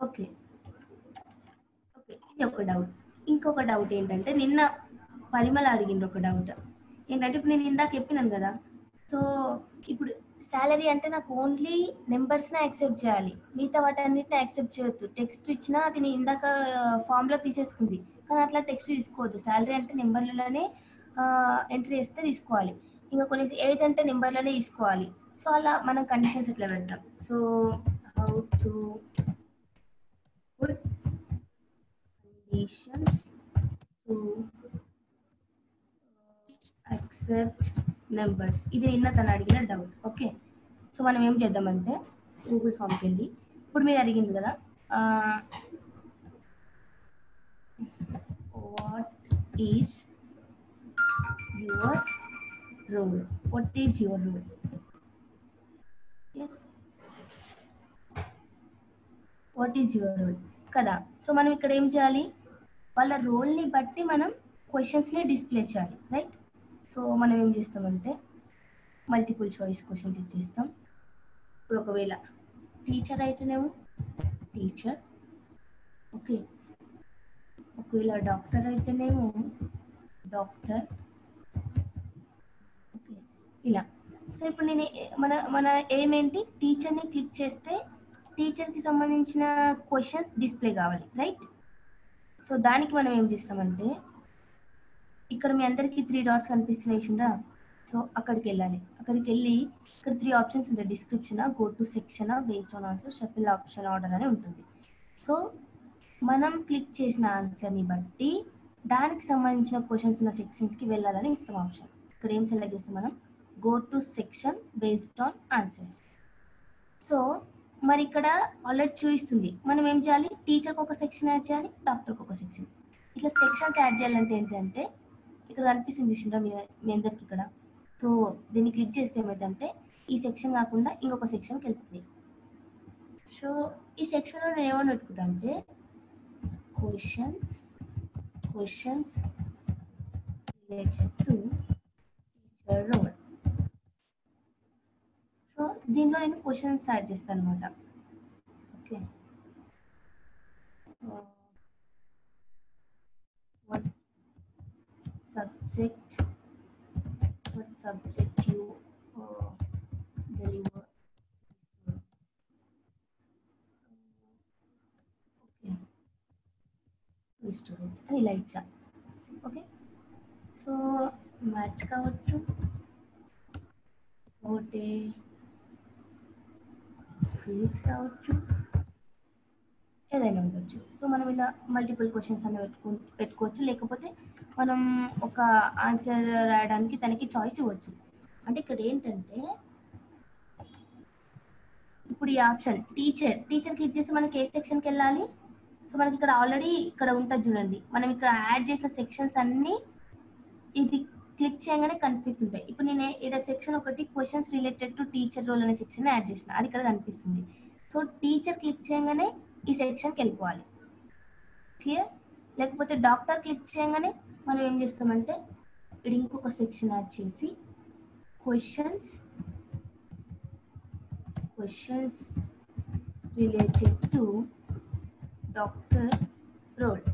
Okay. Okay. ఇది ఒక doubt. ఇంకొక డౌట్ ఏంటంటే నిన్న పరిమళ అడిగిండ్రు ఒక డౌట్. ఏంటంటే ఇప్పుడు నేను ఇందాక చెప్పినాను కదా! సో, ఇప్పుడు సాలరీ అంటే నాకు ఓన్లీ నంబర్స్‌నే యాక్సెప్ట్ చేయాలి. మిగతా వాటన్నిటిని యాక్సెప్ట్ చేయొద్దు. టెక్స్ట్ ఇచ్చినా అది నేను ఇందాక ఫార్మ్‌లో తీసేసుకుంది. కానీ అట్లా టెక్స్ట్ తీసుకోవద్దు. సాలరీ అంటే నంబర్‌లలోనే ఎంట్రీ చేస్తే తీసుకోవాలి. ఇంకా కొన్ని ఏజ్ అంటే నంబర్‌లోనే తీసుకోవాలి. సో, అలా మనం కండిషన్స్ ఎట్లా పెడతాం. So, how to put conditions to accept numbers. ఇది నిన్న తను అడిగిన డౌట్. ఓకే. సో మనం ఏం చేద్దామంటే గూగుల్ ఫామ్కి వెళ్ళి ఇప్పుడు మీరు అడిగింది కదా what is your role, what is your role. Yes, what is your role కదా. సో మనం ఇక్కడ ఏం చేయాలి, వాళ్ళ రోల్ని బట్టి మనం క్వశ్చన్స్ని డిస్ప్లే చేయాలి, రైట్. సో మనం ఏం చేస్తామంటే మల్టిపుల్ చాయిస్ క్వశ్చన్స్ ఇచ్చేస్తాం. ఇప్పుడు ఒకవేళ టీచర్ అయితేనేమో టీచర్, ఓకే. ఒకవేళ డాక్టర్ అయితేనేమో డాక్టర్, ఓకే. ఇలా. సో ఇప్పుడు నేను మన మన ఎయిమ్ ఏంటి, టీచర్ని క్లిక్ చేస్తే టీచర్కి సంబంధించిన క్వశ్చన్స్ డిస్ప్లే కావాలి, రైట్. సో దానికి మనం ఏం చేస్తామంటే ఇక్కడ మీ అందరికీ 3 డాట్స్ కనిపిస్తున్నాయి చూడరా. సో అక్కడికి వెళ్ళాలి. అక్కడికి వెళ్ళి ఇక్కడ 3 ఆప్షన్స్ ఉంటాయి, description, go to section, based on answer, shuffle option order అని ఉంటుంది. సో మనం క్లిక్ చేసిన ఆన్సర్ని బట్టి దానికి సంబంధించిన క్వశ్చన్స్ ఉన్న సెక్షన్స్కి వెళ్ళాలని ఇస్తాం ఆప్షన్. ఇక్కడ ఏం సెలెక్ట్ చేస్తాం మనం, go to section based on answers. So మరి ఇక్కడ ఆల్రెడీ చూపిస్తుంది, మనం ఏం చేయాలి, టీచర్కి ఒక సెక్షన్ యాడ్ చేయాలి, డాక్టర్కి ఒక సెక్షన్. ఇట్లా సెక్షన్స్ యాడ్ చేయాలంటే ఏంటంటే ఇక్కడ కనిపిస్తుంది చూసిండ్రా మీ అందరికి ఇక్కడ. సో దీన్ని క్లిక్ చేస్తే ఏమైందంటే ఈ సెక్షన్ కాకుండా ఇంకొక సెక్షన్కి వెళ్తుంది. సో ఈ సెక్షన్లో నేను ఏమని పెట్టుకుంటా అంటే questions related to teacher role. So దీనిలో నేను క్వశ్చన్స్ యాడ్ చేస్తాను అనమాట. Okay. what subject you deliver. Okay, students అని ఇలా ఇచ్చా. ఓకే. సో మ్యాథ్స్ కావచ్చు, ఒకటి ఫిజిక్స్ కావచ్చు, ఏదైనా ఉండొచ్చు. సో మనం ఇలా మల్టిపుల్ క్వశ్చన్స్ అన్న పెట్టుకోవచ్చు, లేకపోతే మనం ఒక ఆన్సర్ రాయడానికి తనకి చాయిస్ ఇవ్వచ్చు. అంటే ఇక్కడ ఏంటంటే ఇప్పుడు ఈ ఆప్షన్ టీచర్ క్లిక్ చేసి మనకి ఏ సెక్షన్కి వెళ్ళాలి. సో మనకి ఇక్కడ ఆల్రెడీ ఇక్కడ ఉంటుంది చూడండి, మనం ఇక్కడ యాడ్ చేసిన సెక్షన్స్ అన్నీ ఇది క్లిక్ చేయగానే కనిపిస్తుంటాయి. ఇప్పుడు నేను ఇక్కడ సెక్షన్ ఒకటి questions related to teacher role అనే సెక్షన్ యాడ్ చేసిన, అది ఇక్కడ కనిపిస్తుంది. సో టీచర్ క్లిక్ చేయగానే ఈ సెక్షన్కి వెళ్ళిపోవాలి, క్లియర్. లేకపోతే డాక్టర్ క్లిక్ చేయగానే మనం ఏం చేస్తామంటే ఇక్కడ ఇంకొక సెక్షన్ యాడ్ చేసి questions related to doctor role,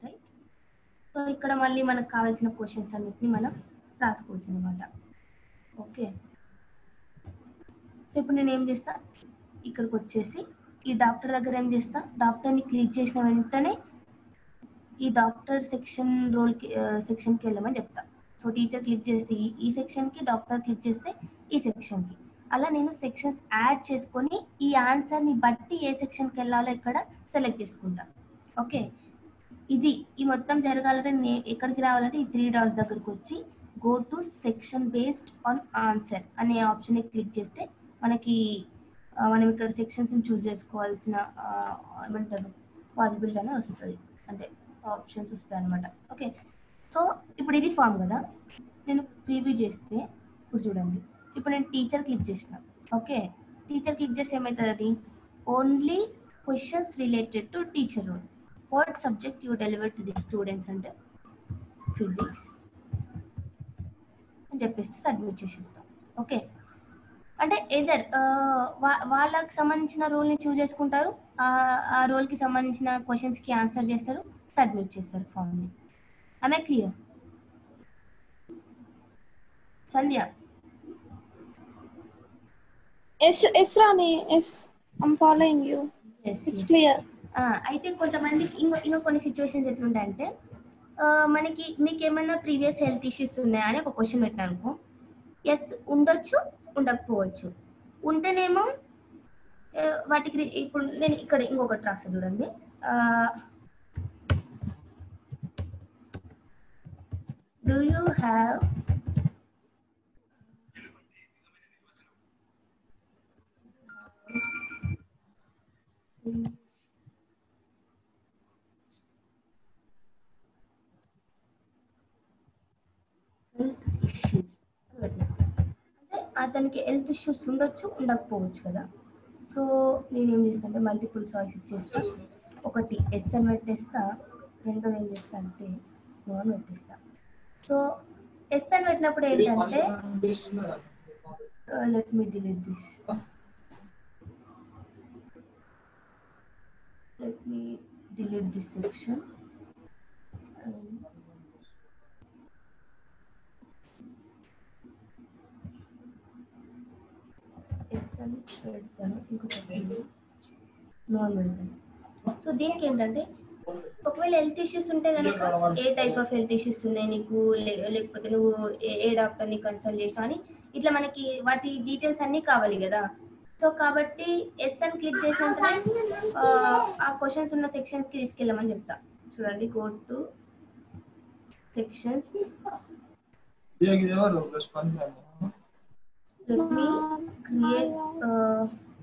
right. So ఇక్కడ మళ్ళీ మనకు కావాల్సిన క్వశ్చన్స్ అన్నిటిని మనం రాసుకోవచ్చు అనమాట. ఓకే. సో ఇప్పుడు నేను ఏం చేస్తా, ఇక్కడికి వచ్చేసి ఈ డాక్టర్ దగ్గర ఏం చేస్తా, డాక్టర్ని క్లిక్ చేసిన వెంటనే ఈ డాక్టర్ సెక్షన్కి వెళ్ళమని చెప్తా. సో టీచర్ క్లిక్ చేస్తే ఈ సెక్షన్కి, డాక్టర్ క్లిక్ చేస్తే ఈ సెక్షన్కి. అలా నేను సెక్షన్స్ యాడ్ చేసుకొని ఈ ఆన్సర్ని బట్టి ఏ సెక్షన్కి వెళ్ళాలో ఇక్కడ సెలెక్ట్ చేసుకుంటా. ఓకే. ఇది ఈ మొత్తం జరగాలంటే ఎక్కడికి రావాలంటే ఈ 3 డాట్స్ దగ్గరకు వచ్చి go to section based on answer అనే ఆప్షన్ని క్లిక్ చేస్తే మనకి మనం ఇక్కడ సెక్షన్స్ని చూస్ చేసుకోవాల్సిన ఏమంటారు పాసిబిలిటీ అనేది వస్తుంది, అంటే ఆప్షన్స్ వస్తాయి అనమాట. ఓకే. సో ఇప్పుడు ఇది ఫామ్ కదా, నేను ప్రీవ్యూ చేస్తే ఇప్పుడు చూడండి, ఇప్పుడు నేను టీచర్ క్లిక్ చేసిన. ఓకే. టీచర్ క్లిక్ చేస్తే ఏమవుతుంది, అది only questions related to teacher role. What subject you deliver to the students అంటే ఫిజిక్స్ అని చెప్పేసి సబ్మిట్ చేసేస్తాం. ఓకే. అంటే ఎదర్ వాళ్ళకి సంబంధించిన రోల్ని చూస్ చేసుకుంటారు, ఆ రోల్కి సంబంధించిన క్వశ్చన్స్కి ఆన్సర్ చేస్తారు, సబ్మిట్ చేస్తారు ఫామ్ని. ఆమె clear? Sandhya? Yes, Rani. Yes, I'm following you. It's clear. అయితే కొంతమందికి ఇంకా కొన్ని సిచ్యువేషన్స్ ఎట్లుంటాయంటే మనకి మీకు ఏమన్నా ప్రీవియస్ హెల్త్ ఇష్యూస్ ఉన్నాయా అని ఒక క్వశ్చన్ పెట్టినా అనుకో, ఎస్ ఉండొచ్చు, ఉండకపోవచ్చు. ఉంటేనేమో వాటికి ఇప్పుడు నేను ఇక్కడ ఇంకొకటి రాస్తా చూడండి. డూ యూ హ్యావ్ అంటే అతనికి హెల్త్ ఇష్యూస్ ఉండొచ్చు, ఉండకపోవచ్చు కదా. సో నేనేం చేస్తా అంటే మల్టిపుల్ చాయిస్ ఇచ్చేస్తా. ఒకటి ఎస్ అని పెట్టేస్తా, రెండోది ఏం చేస్తా అంటే నో అని పెట్టేస్తా. సో ఎస్ అని పెట్టినప్పుడు ఏంటంటే let me delete this, let me delete this section. So దీనికి ఏంటంటే ఒకవేళ హెల్త్ ఇష్యూస్ ఉంటే కనుక ఏ టైప్ ఆఫ్ హెల్త్ ఇష్యూస్ ఉన్నాయి నీకు, లేకపోతే నువ్వు ఏ డాక్టర్ని కన్సల్ట్ చేసినావు అని ఇట్లా మనకి వాటి డీటెయిల్స్ అన్నీ కావాలి కదా. సో కాబట్టి ఎస్ అని క్లిక్ చేసినంత ఆ క్వశ్చన్స్ ఉన్న సెక్షన్స్కి తీసుకెళ్ళమని చెప్తా. చూడండి, go to sections. Let me create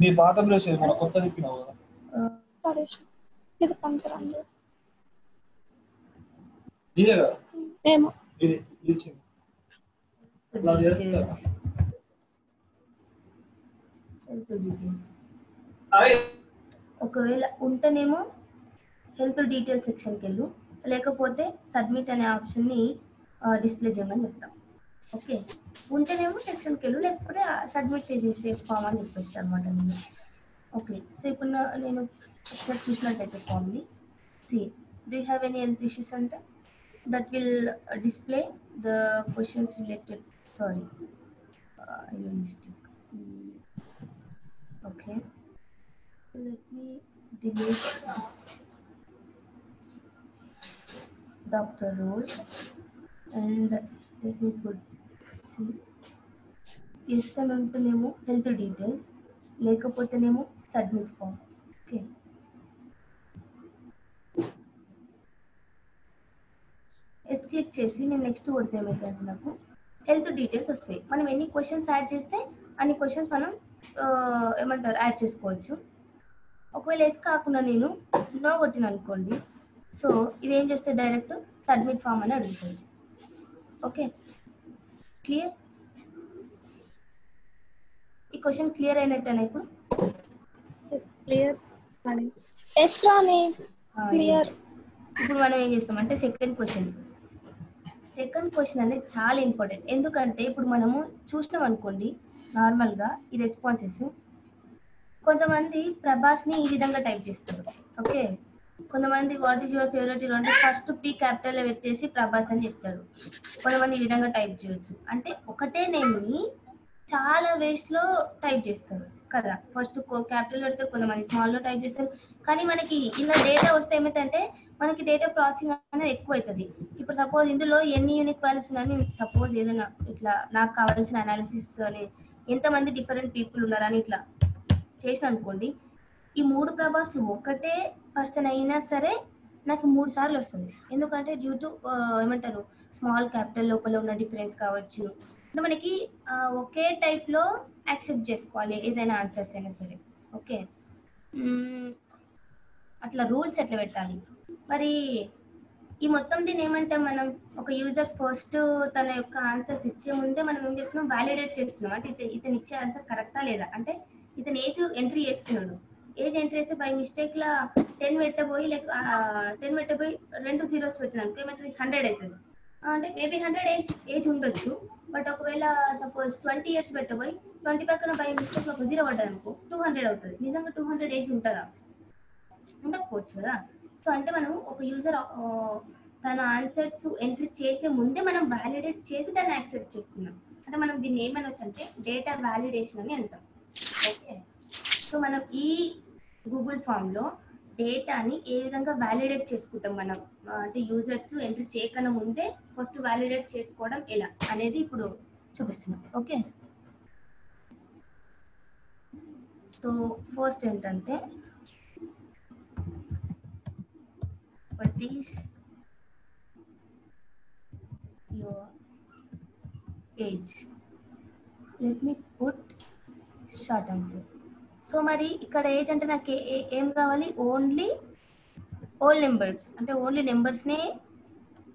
నీ పాత బ్రష్ మన కొత్త తిప్పినావు కదా ఇది పంచరండి ఇదేగా ఏమో ఇది ఇచ్చింది అలా చేస్తా హెల్త్ డీటెయిల్స్. ఒకవేళ ఉంటేనేమో హెల్త్ డీటెయిల్స్ సెక్షన్కి వెళ్ళు, లేకపోతే సబ్మిట్ అనే ఆప్షన్ని డిస్ప్లే చేయమని చెప్తాం. ఓకే, ఉంటేనేమో సెక్షన్కి వెళ్ళు, లేకపోతే సబ్మిట్ చేసేసే ఫామ్ అని చెప్పేసి అనమాట నేను. ఓకే, సో ఇప్పుడు నేను ఒకసారి చూసినట్టయితే ఫామ్ని see do you have any health issues అంటే that will display the questions related. Sorry, mistake. Okay, let me delete this doctor role and let me put see yes అని ఉంటేనేమో హెల్త్ డీటెయిల్స్, లేకపోతేనేమో submit form. Okay, yes click చేసి నేను next కొడితే ఏమైతే నాకు health details వస్తాయి. మనం ఎన్ని క్వశ్చన్స్ యాడ్ చేస్తే అన్ని క్వశ్చన్స్ మనం ఏమంటారు యాడ్ చేసుకోవచ్చు. ఒకవేళ ఎస్ కాకుండా నేను నో కొట్టిన అనుకోండి, సో ఇదేం చేస్తే డైరెక్ట్ సబ్మిట్ ఫామ్ అని అడుగుతుంది. Okay, clear? ఈ క్వశ్చన్ క్లియర్ అయినట్టేనా ఇప్పుడు? క్లియర్ ఎస్ రాని క్లియర్. ఇప్పుడు మనం ఏం చేస్తామంటే సెకండ్ క్వశ్చన్ అనేది చాలా ఇంపార్టెంట్. ఎందుకంటే ఇప్పుడు మనము చూసినాం అనుకోండి నార్మల్గా ఈ రెస్పాన్సెస్, కొంతమంది ప్రభాస్ని ఈ విధంగా టైప్ చేస్తారు. ఓకే, కొంతమంది what is your favourite hero అంటే ఫస్ట్ పీ క్యాపిటల్లో పెట్టేసి ప్రభాస్ అని చెప్తాడు. కొంతమంది ఈ విధంగా టైప్ చేయొచ్చు, అంటే ఒకటే నేమ్ని చాలా వేస్లో టైప్ చేస్తారు కదా. ఫస్ట్ క్యాపిటల్ పెడతారు, కొంతమంది స్మాల్లో టైప్ చేస్తారు. కానీ మనకి ఇలా డేటా వస్తే ఏమైందంటే మనకి డేటా ప్రాసెసింగ్ అనేది ఎక్కువ అవుతుంది. ఇప్పుడు సపోజ్ ఇందులో ఎన్ని యూనిక్ వాల్యూస్ ఉన్నాయని సపోజ్ ఏదైనా ఇట్లా నాకు కావాల్సిన అనాలిసిస్ అని ఎంతమంది డిఫరెంట్ పీపుల్ ఉన్నారని ఇట్లా చేసిన అనుకోండి, ఈ 3 ప్రభాస్లు ఒకటే పర్సన్ అయినా సరే నాకు 3 సార్లు వస్తుంది. ఎందుకంటే డ్యూ టు ఏమంటారు స్మాల్ క్యాపిటల్ లోపల ఉన్న డిఫరెన్స్ కావచ్చు. అంటే మనకి ఒకే టైప్లో యాక్సెప్ట్ చేసుకోవాలి ఏదైనా ఆన్సర్స్ అయినా సరే. ఓకే, అట్లా రూల్స్ ఎట్లా పెట్టాలి మరి? ఈ మొత్తం దీన్ని ఏమంటే మనం ఒక యూజర్ ఫస్ట్ తన యొక్క ఆన్సర్స్ ఇచ్చే ముందే మనం ఏం చేస్తున్నాం, వ్యాలిడేట్ చేస్తున్నాం. అంటే ఇతను ఇచ్చే ఆన్సర్ కరెక్టా లేదా, అంటే ఇతను ఏజ్ ఎంట్రీ చేస్తున్నాడు. ఏజ్ ఎంట్రీ చేస్తే బై మిస్టేక్లా 10 పెట్టబోయి 2 zeros పెట్టినాను ఏమవుతుంది, 100 అవుతుంది. అంటే మేబీ 100 ఏజ్ ఉండొచ్చు, బట్ ఒకవేళ సపోజ్ 20 years పెట్టబోయి 20 పక్కన బై మిస్టేక్ ఒక 0 పడ్డది అనుకో 200 అవుతుంది. నిజంగా 200 ఏజ్ ఉంటుందా? ఉండకపోవచ్చు కదా. సో అంటే మనం ఒక యూజర్ తన ఆన్సర్స్ ఎంట్రీ చేసే ముందే మనం వ్యాలిడేట్ చేసి దాన్ని యాక్సెప్ట్ చేస్తున్నాం. అంటే మనం దీన్ని ఏమనొచ్చు అంటే డేటా వ్యాలిడేషన్ అని అంటాం. ఓకే, సో మనం ఈ గూగుల్ ఫామ్లో డేటాని ఏ విధంగా వ్యాలిడేట్ చేసుకుంటాం మనం, అంటే యూజర్స్ ఎంట్రీ చేయకుండా ముందే ఫస్ట్ వ్యాలిడేట్ చేసుకోవడం ఎలా అనేది ఇప్పుడు చూపిస్తున్నాం. ఓకే, సో ఫస్ట్ ఏంటంటే what is your age? Let me put short answer. So మరి ఇక్కడ ఏజ్ అంటే నాకు ఏం కావాలి? ఓన్లీ ఓల్ నెంబర్స్, అంటే ఓన్లీ నెంబర్స్నే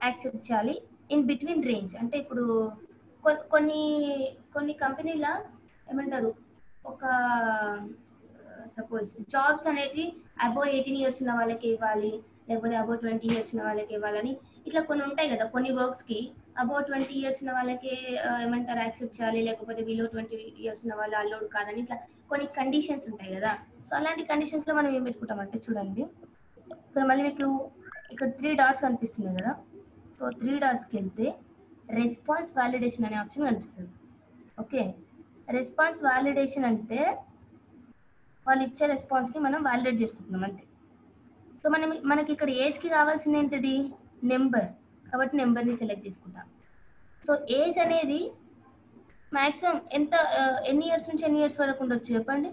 యాక్సెప్ట్ చేయాలి ఇన్ బిట్వీన్ రేంజ్. అంటే ఇప్పుడు కొన్ని కొన్ని కంపెనీల ఏమంటారు, ఒక సపోజ్ జాబ్స్ అనేవి అబౌవ్ 18 ఇయర్స్ ఉన్న వాళ్ళకి ఇవ్వాలి, లేకపోతే అబౌవ్ 20 ఇయర్స్ ఉన్న వాళ్ళకి ఇవ్వాలని ఇట్లా కొన్ని ఉంటాయి కదా. కొన్ని వర్క్స్కి అబౌవ్ 20 ఇయర్స్ ఉన్న వాళ్ళకి ఏమంటారు యాక్సెప్ట్ చేయాలి, లేకపోతే బిలో 20 ఇయర్స్ ఉన్న వాళ్ళు అలౌడ్ కాదని ఇట్లా కొన్ని కండిషన్స్ ఉంటాయి కదా. సో అలాంటి కండిషన్స్లో మనం ఏం పెట్టుకుంటామంటే చూడండి, ఇక్కడ మళ్ళీ మీకు ఇక్కడ 3 డాట్స్ కనిపిస్తున్నాయి కదా. సో 3 డాట్స్కి వెళ్తే రెస్పాన్స్ వ్యాలిడేషన్ అనే ఆప్షన్ కనిపిస్తుంది. ఓకే, రెస్పాన్స్ వ్యాలిడేషన్ అంటే వాళ్ళు ఇచ్చే రెస్పాన్స్ని మనం వ్యాలిడేట్ చేసుకుంటున్నాం అంతే. సో మనకి ఇక్కడ ఏజ్కి కావాల్సింది ఏంటిది? నెంబర్. కాబట్టి నెంబర్ని సెలెక్ట్ చేసుకుంటాం. సో ఏజ్ అనేది మ్యాక్సిమం ఎంత, ఎన్ని ఇయర్స్ నుంచి ఎన్ని ఇయర్స్ వరకు ఉండొచ్చు చెప్పండి?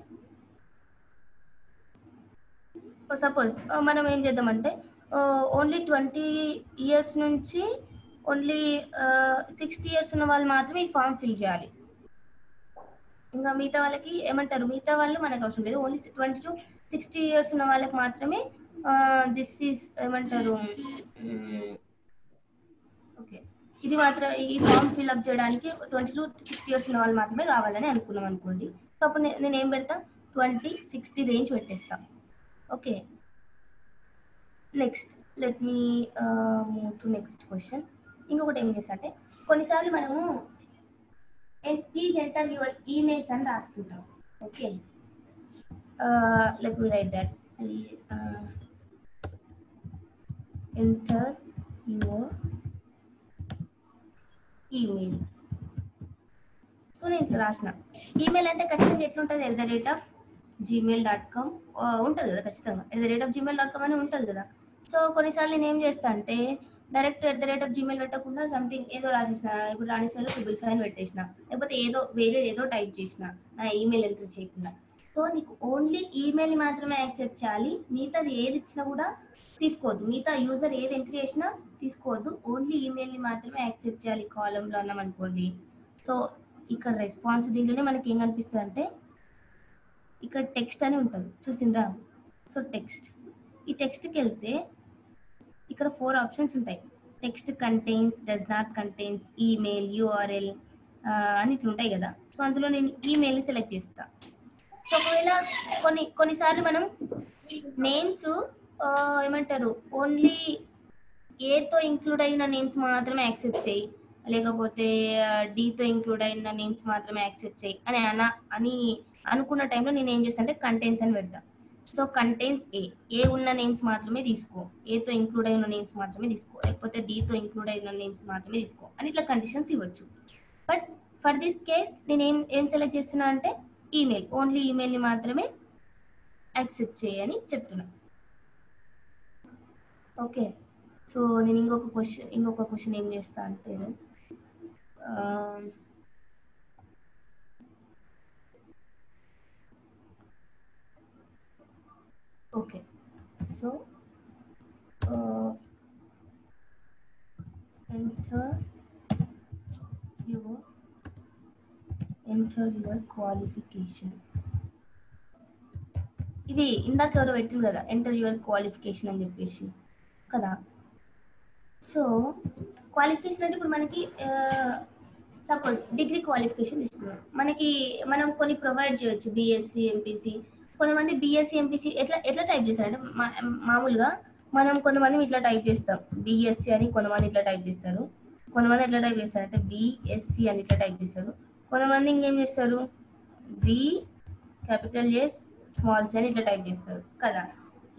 సపోజ్ మనం ఏం చేద్దామంటే ఓన్లీ 20 ఇయర్స్ నుంచి ఓన్లీ 60 ఇయర్స్ ఉన్న వాళ్ళు మాత్రమే ఈ ఫామ్ ఫిల్ చేయాలి. ఇంకా మిగతా వాళ్ళకి ఏమంటారు, మిగతా వాళ్ళు మనకు అవసరం లేదు. ఓన్లీ 20 to 60 ఇయర్స్ ఉన్న వాళ్ళకి మాత్రమే దిస్ ఈస్ ఏమంటారు, ఓకే, ఇది మాత్రం ఈ ఫామ్ ఫిల్అప్ చేయడానికి 20 to 60 ఇయర్స్ ఉన్న వాళ్ళు మాత్రమే కావాలని అనుకున్నాం అనుకోండి. సో అప్పుడు నేను ఏం పెడతా, 20-60 రేంజ్ పెట్టేస్తా. Okay, next let me move to next question. ఇంకొకటి ఏం చేస్తా అంటే కొన్నిసార్లు మనము ప్లీజ్ ఎంటర్ యువర్ ఈమెయిల్స్ అని రాస్తుంటాం. Okay, let me write that, enter your email. So నేను ఇట్లా రాసిన ఈమెయిల్ అంటే ఖచ్చితంగా ఎట్లుంటుంది, @gmail.com ఉంటుంది కదా, ఖచ్చితంగా @gmail.com అని ఉంటుంది కదా. సో కొన్నిసార్లు నేను ఏం చేస్తా అంటే డైరెక్ట్ @gmail పెట్టకుండా సంథింగ్ ఏదో రాసేసిన, ఇప్పుడు రాణేశ్వర 555 పెట్టేసిన, లేకపోతే వేరే ఏదో టైప్ చేసిన నా ఈమెయిల్ ఎంటర్ చేయకుండా. సో నీకు ఓన్లీ ఈమెయిల్ మాత్రమే యాక్సెప్ట్ చేయాలి, మిగతాది ఏది ఇచ్చినా కూడా తీసుకోవద్దు, మిగతా యూజర్ ఏది ఎంట్రీ చేసినా తీసుకోవద్దు, ఓన్లీ ఈమెయిల్ని మాత్రమే యాక్సెప్ట్ చేయాలి కాలంలో అన్నాం అనుకోండి. సో ఇక్కడ రెస్పాన్స్ దీంట్లోనే మనకి ఏం కనిపిస్తుంది అంటే ఇక్కడ టెక్స్ట్ అని ఉంటుంది చూసిండ్రా. సో టెక్స్ట్, ఈ టెక్స్ట్కి వెళ్తే ఇక్కడ 4 ఆప్షన్స్ ఉంటాయి. Text contains, does not contains, email, URL అని ఇట్లా ఉంటాయి కదా. సో అందులో నేను ఈమెయిల్ని సెలెక్ట్ చేస్తా. సో ఒకవేళ కొన్నిసార్లు మనం నేమ్స్ ఏమంటారు ఓన్లీ ఏతో ఇంక్లూడ్ అయిన నేమ్స్ మాత్రమే యాక్సెప్ట్ చేయి, లేకపోతే డీతో ఇంక్లూడ్ అయిన నేమ్స్ మాత్రమే యాక్సెప్ట్ చేయి అని అనుకున్న టైంలో నేను ఏం చేస్తాను అంటే కంటైన్స్ అని పెడతా. సో కంటైన్స్ ఏ ఉన్న నేమ్స్ మాత్రమే తీసుకో, ఏతో ఇంక్లూడ్ అయిన నేమ్స్ మాత్రమే తీసుకో, లేకపోతే డీతో ఇంక్లూడ్ అయిన నేమ్స్ మాత్రమే తీసుకో అని ఇట్లా కండిషన్స్ ఇవ్వచ్చు. బట్ ఫర్ దిస్ కేస్ నేను ఏం సెలెక్ట్ చేస్తున్నా అంటే ఈమెయిల్, ఓన్లీ ఈమెయిల్ని మాత్రమే యాక్సెప్ట్ చేయని చెప్తున్నా. ఓకే, సో నేను ఇంకొక క్వశ్చన్ ఏం చేస్తా అంటే okay, so enter your qualification. ఇది ఇందాక ఎవరో పెట్టింది కదా ఎంటర్ యువర్ క్వాలిఫికేషన్ అని చెప్పేసి కదా. సో క్వాలిఫికేషన్ అంటే ఇప్పుడు మనకి సపోజ్ డిగ్రీ క్వాలిఫికేషన్ తీసుకున్నాం, మనం కొన్ని ప్రొవైడ్ చేయొచ్చు, బీఎస్సీ ఎంపీసీ. కొంతమంది బీఎస్సీ ఎంపీసీ ఎట్లా టైప్ చేస్తారంటే మామూలుగా మనం కొంతమంది ఇట్లా టైప్ చేస్తాం బీఎస్సీ అని, కొంతమంది ఇట్లా టైప్ చేస్తారు, కొంతమంది ఎట్లా టైప్ చేస్తారంటే బీఎస్సీ అని ఇట్లా టైప్ చేస్తారు, కొంతమంది ఇంకేం చేస్తారు వి క్యాపిటల్ ఎస్ స్మాల్ సి అని ఇట్లా టైప్ చేస్తారు కదా.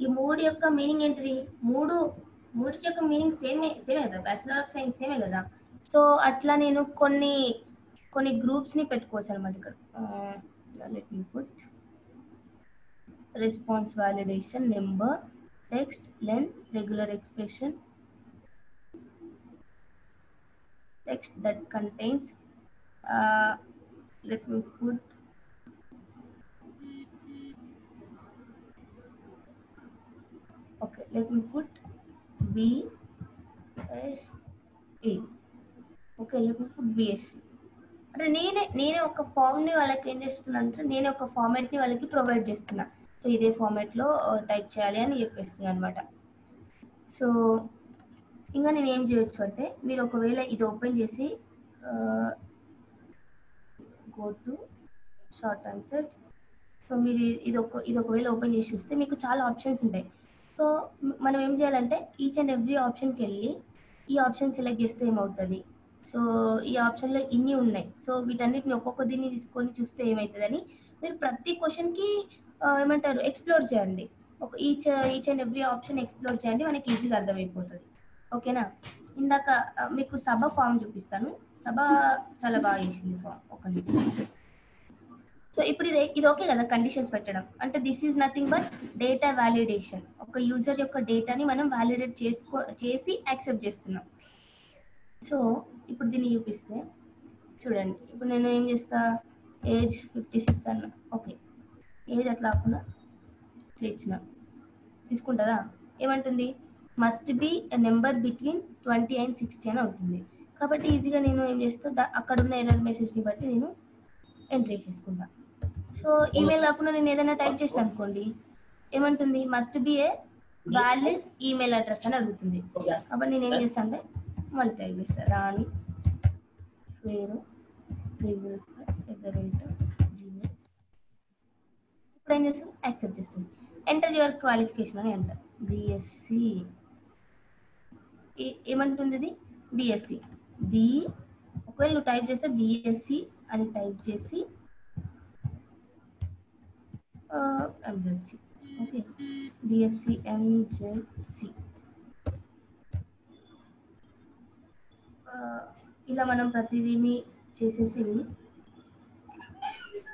ఈ మూడు యొక్క మీనింగ్ ఏంటిది? మూడిటి యొక్క మీనింగ్ సేమే కదా, బ్యాచులర్ ఆఫ్ సైన్స్ సేమే కదా. సో అట్లా నేను కొన్ని గ్రూప్స్ ని పెట్టుకోవచ్చు అనమాట ఇక్కడ. Let me put response validation, number, text, length, regular expression, text that contains let me put okay let me put BSE. okay let me put BSE. అంటే నేనే ఒక ఫామ్ ని వాళ్ళకి ఏం చేస్తున్నా అంటే నేనే ఒక ఫార్మాట్ ని వాళ్ళకి ప్రొవైడ్ చేస్తున్నా. సో ఇదే ఫార్మాట్ లో టైప్ చేయాలి అని చెప్పేస్తున్నా అనమాట. సో ఇంకా నేను ఏం చేయొచ్చు అంటే మీరు ఒకవేళ ఇది ఓపెన్ చేసి go to short answers. So మీరు ఇది ఒకవేళ ఓపెన్ చేసి చూస్తే మీకు చాలా ఆప్షన్స్ ఉంటాయి. సో మనం ఏం చేయాలంటే ఈచ్ అండ్ ఎవ్రీ ఆప్షన్కి వెళ్ళి ఈ ఆప్షన్ సెలెక్ట్ చేస్తే ఏమవుతుంది, సో ఈ ఆప్షన్లో ఇన్ని ఉన్నాయి, సో వీటన్నిటిని ఒక్కొక్క దీన్ని తీసుకొని చూస్తే ఏమవుతుందని మీరు ప్రతి క్వశ్చన్కి ఏమంటారు ఎక్స్ప్లోర్ చేయండి. Each and every option explore చేయండి, మనకి ఈజీగా అర్థమైపోతుంది. ఓకేనా? ఇందాక మీకు సభ ఫామ్ చూపిస్తాను. సభ చాలా బాగా చేసింది ఫామ్. ఒక నిమిషం. సో ఇప్పుడు ఇది ఓకే కదా కండిషన్స్ పెట్టడం అంటే this is nothing but data validation. ఒక యూజర్ యొక్క డేటాని మనం వ్యాలిడేట్ చేసి యాక్సెప్ట్ చేస్తున్నాం. సో ఇప్పుడు దీన్ని చూపిస్తే చూడండి, ఇప్పుడు నేను ఏం చేస్తా, ఏజ్ 56 అన్న. ఓకే, ఏజ్ అట్లా కాకుండా ఇచ్చిన తీసుకుంటుందా, ఏమంటుంది, must be a number between 20 and 60 అని అవుతుంది. కాబట్టి ఈజీగా నేను ఏం చేస్తా, అక్కడ ఉన్న ఎర్రర్ మెసేజ్ని బట్టి నేను ఎంట్రీ చేసుకుంటా. సో ఈమెయిల్ కాకుండా నేను ఏదైనా టైప్ చేసిన అనుకోండి, ఏమంటుంది, must be a valid email address అని అడుగుతుంది. కాబట్టి నేను ఏం చేస్తాను అంటే మళ్ళీ టైప్ చేస్తాను, రాణి పేరు gmail. ఇప్పుడు ఏం చేస్తాను, యాక్సెప్ట్ చేస్తుంది. ఎంటర్ యువర్ క్వాలిఫికేషన్ అని అంట. బిఎస్సి ఏమంటుంది, ఇది బిఎస్సి బి. ఒకవేళ నువ్వు టైప్ చేస్తే బిఎస్సి అని టైప్ చేసి ఎంజెడ్సి. Okay, BSc ఎంజెడ్సి. ఇలా మనం ప్రతిదీని చేసేసి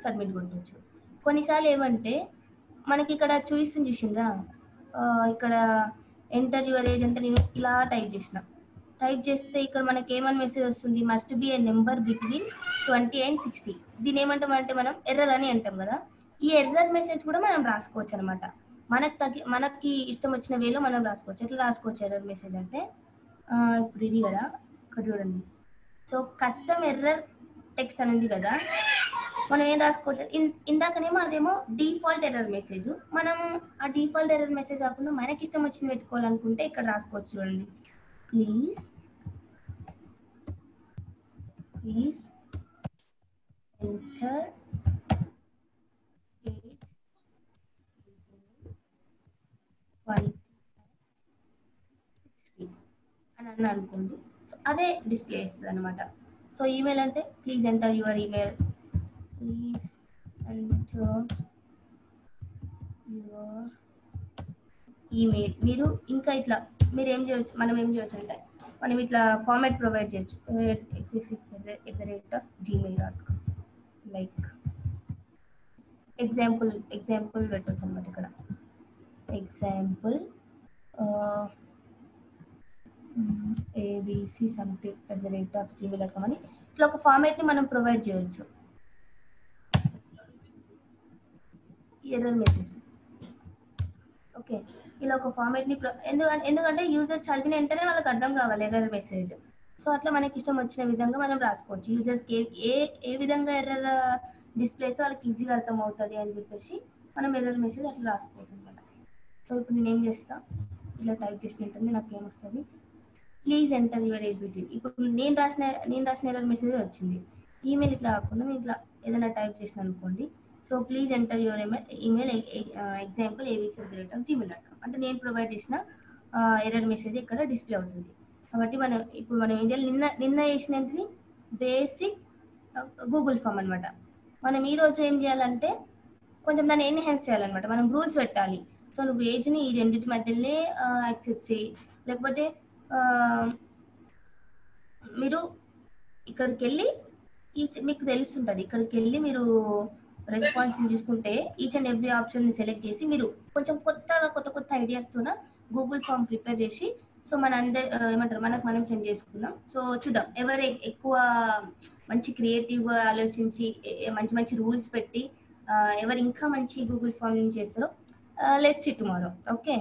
సబ్మిట్ కొట్టచ్చు. కొన్నిసార్లు ఏమంటే మనకి ఇక్కడ చూపిస్తుంది చూసిండ్రా, ఇక్కడ ఎంటర్ యువర్ ఏజ్ అంటే నేను ఇలా టైప్ చేస్తే ఇక్కడ మనకి ఏమని మెసేజ్ వస్తుంది, must be A number between 20 and 60. దీని ఏమంటామంటే మనం ఎర్రర్ అని అంటాం కదా. ఈ ఎర్రర్ మెసేజ్ కూడా మనం రాసుకోవచ్చు అనమాట. మనకి ఇష్టం వచ్చిన వేలో మనం రాసుకోవచ్చు. ఎట్లా రాసుకోవచ్చు ఎర్రర్ మెసేజ్ అంటే, ఇప్పుడు ఇది కదా, ఇక్కడ చూడండి. సో కస్టమ్ ఎర్రర్ టెక్స్ట్ అని ఉంది కదా, మనం ఏం రాసుకోవచ్చు, ఇందాకనేమో అదేమో డిఫాల్ట్ ఎర్రర్ మెసేజ్. మనం ఆ డిఫాల్ట్ ఎర్రర్ మెసేజ్ కాకుండా మనకి ఇష్టం వచ్చింది పెట్టుకోవాలనుకుంటే ఇక్కడ రాసుకోవచ్చు. చూడండి, ప్లీజ్ ఎంటర్ అని అన్న అనుకోండి, సో అదే డిస్ప్లే చేస్తుంది అనమాట. సో ఈమెయిల్ అంటే please enter your email, please enter your email. మీరు ఇంకా ఇట్లా మీరు ఏం చేయవచ్చు, మనం ఏం చేయవచ్చు అంటే మనం ఇట్లా ఫార్మాట్ ప్రొవైడ్ చేయొచ్చు, x66@gmail.com. లైక్ ఎగ్జాంపుల్ పెట్టవచ్చు అనమాట. ఇక్కడ ఎగ్జాంపుల్ abc something @gmail.com అని ఇట్లా ఒక ఫార్మాట్ ని మనం ప్రొవైడ్ చేయొచ్చు. ఎర్రర్ మెసేజ్ ఓకే, ఇలా ఒక ఫార్మాట్ ని ఎందుకంటే యూజర్ చదివిన వెంటనే వాళ్ళకి అర్థం కావాలి ఎర్రర్ మెసేజ్. సో అట్లా మనకి ఇష్టం వచ్చిన విధంగా మనం రాసుకోవచ్చు. యూజర్స్కి ఏ విధంగా ఎర్రర్ డిస్ప్లేస్ వాళ్ళకి ఈజీగా అర్థం అవుతుంది అని చెప్పేసి మనం ఎర్రర్ మెసేజ్ అట్లా రాసుకోవచ్చు అనమాట. సో ఇప్పుడు నేను ఏం చేస్తా, ఇలా టైప్ చేసినట్టుంది, నాకు ఏమొస్తుంది, please enter your age between. ఇప్పుడు నేను రాసిన ఎర్రర్ మెసేజ్ వచ్చింది. ఈమెయిల్ ఇట్లా కాకుండా నేను ఇట్లా ఏదైనా టైప్ చేసిన అనుకోండి, so please enter your email example abc@gmail.com అంటే నేను ప్రొవైడ్ చేసిన ఎర్రర్ మెసేజ్ ఇక్కడ డిస్ప్లే అవుతుంది. కాబట్టి ఇప్పుడు మనం ఏం చేయాలి, నిన్న చేసినది బేసిక్ గూగుల్ ఫామ్ అనమాట. మనం ఈ రోజు ఏం చేయాలంటే కొంచెం దాన్ని ఎన్హాన్స్ చేయాలన్నమాట. మనం రూల్స్ పెట్టాలి. సో నువ్వు ఏజ్ని ఈ రెండింటి మధ్యలోనే యాక్సెప్ట్ చేయి, లేకపోతే మీరు ఇక్కడికి వెళ్ళి మీకు తెలుస్తుంటుంది, ఇక్కడికి వెళ్ళి మీరు రెస్పాన్స్ తీసుకుంటే ఈచ్ అండ్ ఎవ్రీ ఆప్షన్ని సెలెక్ట్ చేసి మీరు కొంచెం కొత్త ఐడియాస్తోన గూగుల్ ఫామ్ ప్రిపేర్ చేసి సో మన ఏమంటారు మనకు మనం సెండ్ చేసుకుందాం. సో చూద్దాం ఎవరు ఎక్కువ మంచి క్రియేటివ్గా ఆలోచించి మంచి మంచి రూల్స్ పెట్టి ఎవరు ఇంకా మంచి గూగుల్ ఫామ్ చేస్తారో let's see tomorrow. Okay,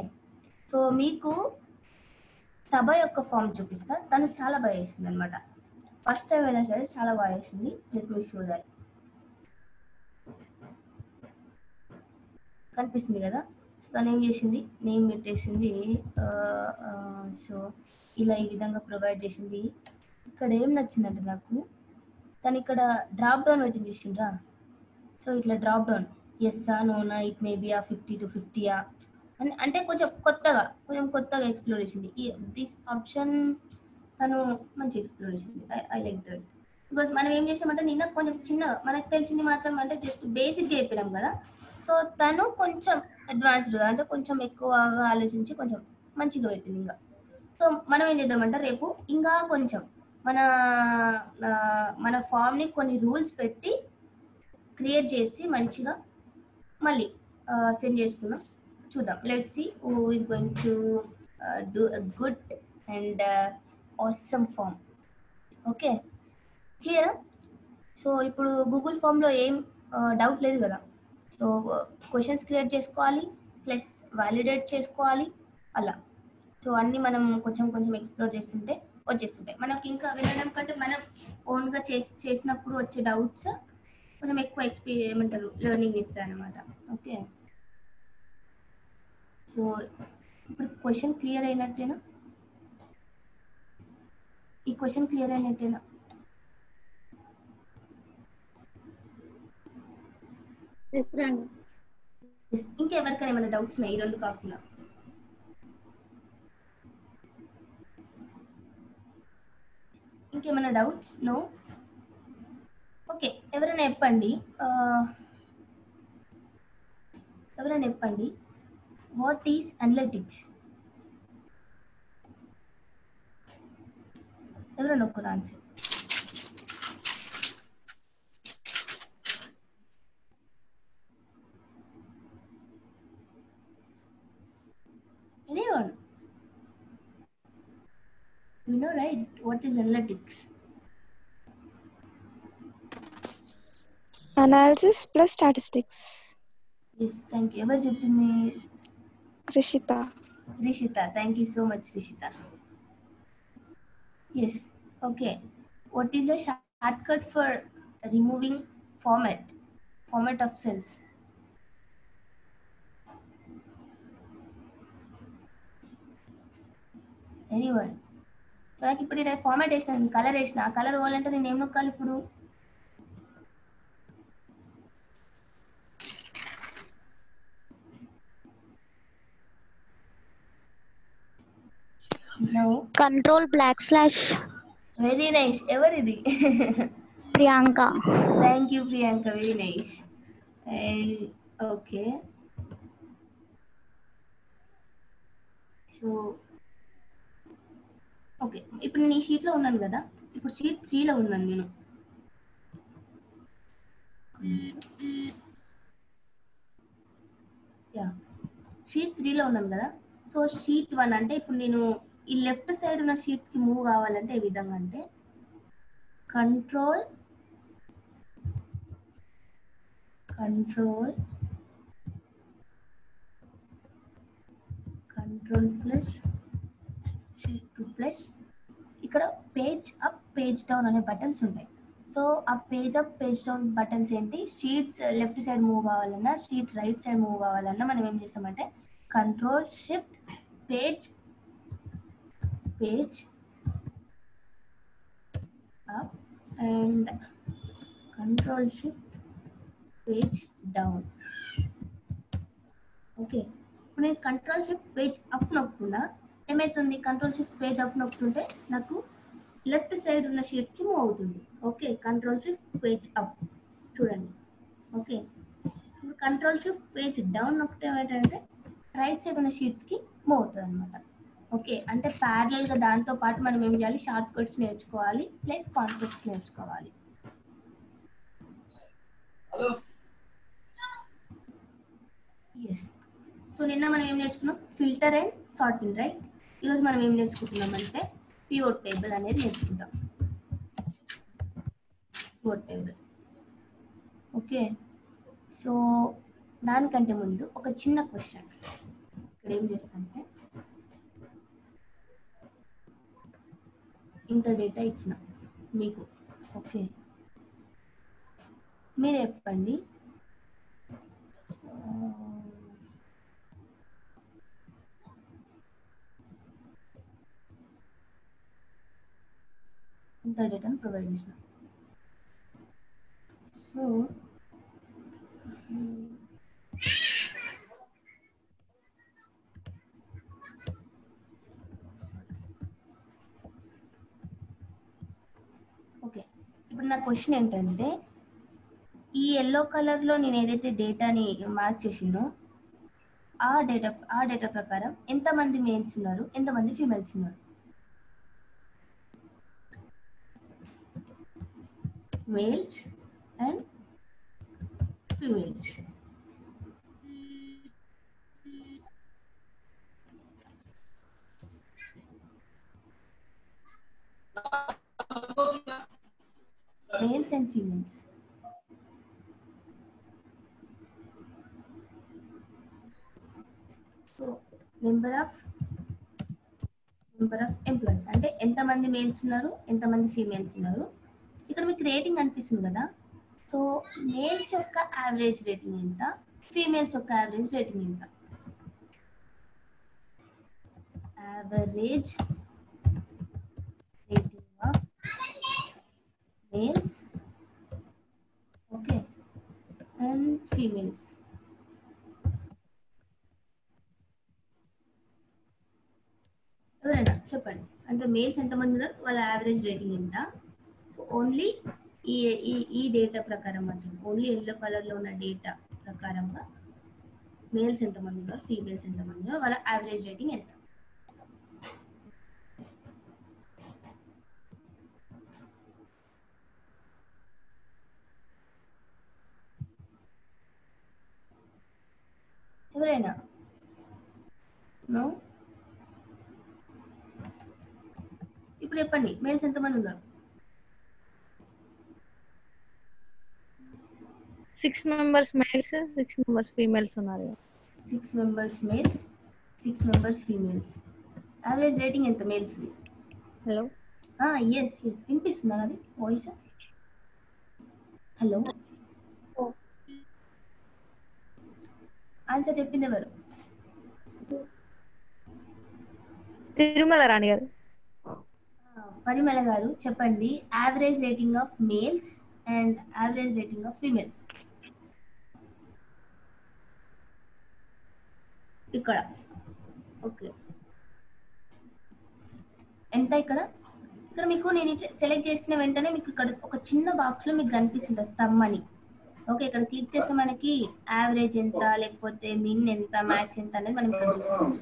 so మీకు సభ యొక్క ఫామ్ చూపిస్తా. తను చాలా బాగా చేసింది అనమాట. ఫస్ట్ టైం అయినా సరే చాలా బాగా చేసింది. Let me show that. కనిపిస్తుంది కదా. సో తను ఏం చేసింది, నేమ్ పెట్టేసింది. సో ఇలా ఈ విధంగా ప్రొవైడ్ చేసింది. ఇక్కడ ఏం నచ్చిందంటే నాకు, తను ఇక్కడ డ్రాప్ డౌన్ పెట్టింది చూసిండ్రా. సో ఇట్లా డ్రాప్ డౌన్ ఎస్సా నోనా ఇట్ మేబీ 50 to 50 అని అంటే కొంచెం కొత్తగా ఎక్స్ప్లోర్ చేసింది. దిస్ ఆప్షన్ తను మంచి ఎక్స్ప్లోర్ చేసింది. I like that. బికాజ్ మనం ఏం చేసామంటే నిన్న కొంచెం చిన్నగా మనకు తెలిసింది మాత్రం అంటే జస్ట్ బేసిక్గా చెప్పినాం కదా. సో తను కొంచెం అడ్వాన్స్డ్గా అంటే కొంచెం ఎక్కువగా ఆలోచించి కొంచెం మంచిగా పెట్టింది. ఇంకా సో మనం ఏం చేద్దామంటే రేపు ఇంకా కొంచెం మన ఫామ్ని కొన్ని రూల్స్ పెట్టి క్రియేట్ చేసి మంచిగా మళ్ళీ సెండ్ చేసుకుందాం. చూద్దాం. Let's see who is going to do a good and awesome form. Okay, క్లియరా? సో ఇప్పుడు గూగుల్ ఫామ్లో ఏం డౌట్ లేదు కదా. సో క్వశ్చన్స్ క్రియేట్ చేసుకోవాలి, ప్లస్ వ్యాలిడేట్ చేసుకోవాలి అలా. సో అన్నీ మనం కొంచెం ఎక్స్ప్లోర్ చేస్తుంటే వచ్చేస్తుంటాయి. మనకి ఇంకా వినడం కంటే మనం ఓన్గా చేసినప్పుడు వచ్చే డౌట్స్ కొంచెం ఎక్కువ ఏమంటారు లెర్నింగ్ ఇస్తాయి అన్నమాట. ఓకే, సో ఇప్పుడు క్వశ్చన్ క్లియర్ అయినట్టేనా? ఈ క్వశ్చన్ క్లియర్ అయినట్టేనా? ఇంకెవరికైనా ఏమైనా డౌట్స్ ఉన్నాయి ఈ రెండు కాకుండా? ఇంకేమైనా డౌట్స్? నో? ఓకే, ఎవరైనా చెప్పండి వాట్ ఈస్ అనలిటిక్స్? ఎవరైనా ఒక answer. Anyone? You know, right? What is analytics? Analysis plus statistics. Yes, thank you. Ever చెప్పింది? Rishita, thank you so much, Rishita. Yes, okay. What is the shortcut for removing format of cells? Anyone? So నాకు ఇప్పుడు నేను format వేసిన, colour వేసిన, ఆ colour పోవాలంటే నేను ఏం నొక్కాలి ఇప్పుడు? Control // very nice. ఎవరిది? Priyanka. Thank you Priyanka, very nice. And okay, so okay ఇప్పుడు నేను ఈ షీట్లో ఉన్నాను కదా. ఇప్పుడు షీట్ 3లో ఉన్నాను నేను. షీట్ 3లో ఉన్నాను కదా. సో షీట్ 1 అంటే ఇప్పుడు నేను ఈ లెఫ్ట్ సైడ్ ఉన్న షీట్స్కి మూవ్ కావాలంటే ఏ విధంగా అంటే కంట్రోల్ ప్లస్ షీట్ 2 ప్లస్ ఇక్కడ పేజ్ అప్ పేజ్ డౌన్ అనే బటన్స్ ఉంటాయి. సో ఆ page up page down buttons ఏంటి, షీట్స్ లెఫ్ట్ సైడ్ మూవ్ కావాలన్నా షీట్ రైట్ సైడ్ మూవ్ కావాలన్నా మనం ఏం చేస్తామంటే control shift page up and control shift page down. Okay, ఇప్పుడు నేను కంట్రోల్ షిఫ్ట్ పేజ్ అప్ నొక్కున్నా ఏమవుతుంది, కంట్రోల్ షిఫ్ట్ పేజ్ అప్ నొక్కుతుంటే నాకు లెఫ్ట్ సైడ్ ఉన్న షీట్స్కి మూవ్ అవుతుంది. Okay, control shift page up చూడండి. ఓకే, ఇప్పుడు కంట్రోల్ షిఫ్ట్ పేజ్ డౌన్ నొక్కితే ఏంటంటే రైట్ సైడ్ ఉన్న షీట్స్కి మూవ్ అవుతుంది అనమాట. ఓకే, అంటే ప్యారలల్గా దాంతో పాటు మనం ఏం చేయాలి, షార్ట్ కట్స్ నేర్చుకోవాలి ప్లస్ కాన్సెప్ట్స్ నేర్చుకోవాలి. ఎస్, సో నిన్న మనం ఏం నేర్చుకున్నాం, ఫిల్టర్ అండ్ సార్టింగ్, రైట్? ఈరోజు మనం ఏం నేర్చుకుంటున్నాం అంటే పివోట్ టేబుల్ అనేది నేర్చుకుంటాం. Pivot table. ఓకే, సో దానికంటే ముందు ఒక చిన్న క్వశ్చన్. ఇక్కడ ఏం చేస్తామంటే ఇంత డేటా ఇచ్చిన మీకు. ఓకే, మీరు చెప్పండి, ఇంత డేటాను ప్రొవైడ్ చేసిన. సో ఓకే, ఇప్పుడు నా క్వశ్చన్ ఏంటంటే ఈ ఎల్లో కలర్లో నేను ఏదైతే డేటాని మార్క్ చేసినో ఆ డేటా ప్రకారం ఎంతమంది మేల్స్ ఉన్నారు, ఎంతమంది ఫీమేల్స్ ఉన్నారు? Males and females. Males and females. So number of employees అంటే ఎంతమంది మేల్స్ ఉన్నారు, ఎంతమంది ఫీమేల్స్ ఉన్నారు. ఇక్కడ మీకు రేటింగ్ అనిపిస్తుంది కదా. సో మేల్స్ యొక్క యావరేజ్ రేటింగ్ ఎంత, ఫీమేల్స్ యొక్క యావరేజ్ రేటింగ్ ఎంత? Average rating of males, okay, and females. ఎవరైనా చెప్పండి, అంటే మేల్స్ ఎంతమంది ఉన్నారు, వాళ్ళ యావరేజ్ రేటింగ్ ఎంత? సో ఓన్లీ ఈ డేటా ప్రకారం మాత్రం, ఓన్లీ ఎల్లో కలర్లో ఉన్న డేటా ప్రకారంగా మేల్స్ ఎంతమంది ఉన్నారు, ఫీమేల్స్ ఎంతమంది ఉన్నారు, వాళ్ళ యావరేజ్ రేటింగ్ ఎంత? ఎవరైనా? నో? ఇప్పుడు చెప్పండి, మేల్స్ ఎంతమంది ఉన్నారు? 6 members males, 6 members females ఉన్నారు. 6 members males, 6 members females. Average rating ఎంత మేల్స్? హలో, ఎస్ వినిపిస్తుందా అది వాయిస్? హలో, ఆన్సర్ చెప్పింది ఎవరు? తిరుమల రాణి గారు. పరిమళ గారు చెప్పండి, average rating of males and average rating of females ఇక్కడ. ఓకే, ఎంత ఇక్కడ? ఇక్కడ మీకు నేను ఇట్లా సెలెక్ట్ చేసిన వెంటనే మీకు ఇక్కడ ఒక చిన్న బాక్స్లో మీకు కనిపిస్తుంటుంది సమ్ అని. ఓకే, ఇక్కడ క్లిక్ చేస్తే మనకి యావరేజ్ ఎంత, లేకపోతే మిన్ ఎంత, మ్యాక్స్ ఎంత అనేది మనం ఇక్కడ చూసుకోవచ్చు.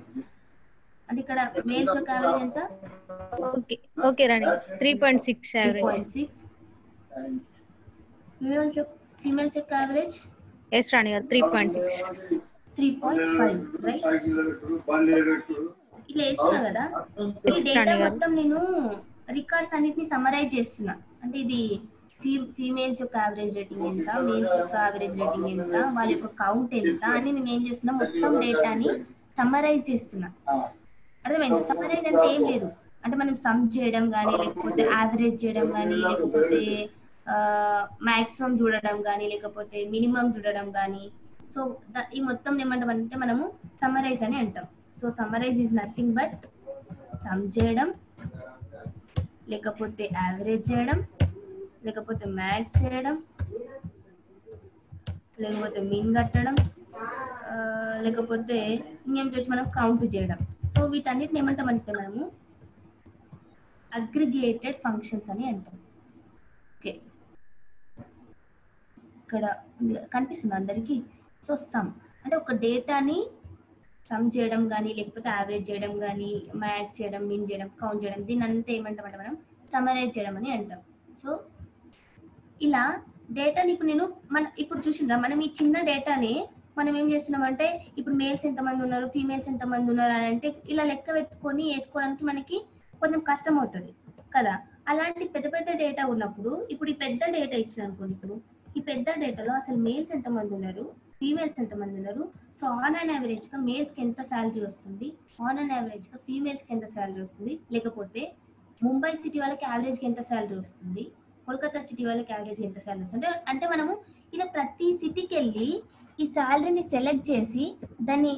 అంటే ఇక్కడ మేల్స్ యొక్క యావరేజ్ ఎంత? ఓకే రాణి, 3.6 యావరేజ్. 3.6. ఫీమేల్స్ యొక్క యావరేజ్? ఎస్ రాణి గారు, 3.6. 3.5, రైట్? ఇట్లా వేస్తున్నా కదా, ఈ డేటా మొత్తం నేను రికార్డ్స్ అన్నిటిని సమరైజ్ చేస్తున్నా. అంటే ఇది ఫీమేల్స్ యొక్క యావరేజ్ రేటింగ్ ఎంత, మేల్స్ యొక్క యావరేజ్ రేటింగ్ ఎంత, వాళ్ళ యొక్క కౌంట్ ఎంత అని నేను ఏం చేస్తున్నా, మొత్తం డేటాని సమరైజ్ చేస్తున్నా. అర్థమైంది? సమరైజ్ అంటే ఏం లేదు, అంటే మనం సమ్ చేయడం కానీ, లేకపోతే యావరేజ్ చేయడం కానీ, లేకపోతే మాక్సిమం చూడడం కానీ, లేకపోతే మినిమం చూడడం కానీ. సో ఈ మొత్తం ఏమంటామంటే మనము సమరైజ్ అని అంటాం. So summarise is nothing but some చేయడం, లేకపోతే యావరేజ్ చేయడం, లేకపోతే మ్యాక్స్ చేయడం, లేకపోతే మీన్ కట్టడం, లేకపోతే ఇంకేం చేయొచ్చు మనం కౌంట్ చేయడం. సో వీటన్నిటిని ఏమంటామంటే మనము అగ్రిగేటెడ్ ఫంక్షన్స్ అని అంటాం. ఓకే, ఇక్కడ కనిపిస్తుంది అందరికీ. సో సమ్ అంటే ఒక డేటాని సమ్ చేయడం కానీ, లేకపోతే యావరేజ్ చేయడం కానీ, మ్యాక్స్ చేయడం, మిన్ చేయడం, కౌంట్ చేయడం, దీన్ని అంతా ఏమంటామంటే మనం సమరైజ్ చేయడం అని అంటాం. సో ఇలా డేటాని ఇప్పుడు చూసిండ్రా, మనం ఈ చిన్న డేటాని మనం ఏం చేస్తున్నామంటే ఇప్పుడు మేల్స్ ఎంతమంది ఉన్నారు, ఫీమేల్స్ ఎంతమంది ఉన్నారు అని అంటే ఇలా లెక్క పెట్టుకొని వేసుకోవడానికి మనకి కొంచెం కష్టం అవుతుంది కదా. అలాంటి పెద్ద పెద్ద డేటా ఉన్నప్పుడు ఇప్పుడు ఈ పెద్ద డేటా ఇచ్చిన అనుకోండి, ఇప్పుడు ఈ పెద్ద డేటాలో అసలు మేల్స్ ఎంతమంది ఉన్నారు, ఫీమేల్స్ ఎంతమంది ఉన్నారు, సో ఆన్ అండ్ యావరేజ్ గా మేల్స్ కి ఎంత శాలరీ వస్తుంది, ఆన్ అండ్ యావరేజ్ గా ఫీమేల్స్ కి ఎంత శాలరీ వస్తుంది, లేకపోతే ముంబై సిటీ వాళ్ళకి యావరేజ్ కి ఎంత శాలరీ వస్తుంది, కోల్కతా సిటీ వాళ్ళకి యావరేజ్ ఎంత శాలరీ వస్తుంది అంటే మనము ఇలా ప్రతి సిటీకి వెళ్ళి ఈ శాలరీని సెలెక్ట్ చేసి దాన్ని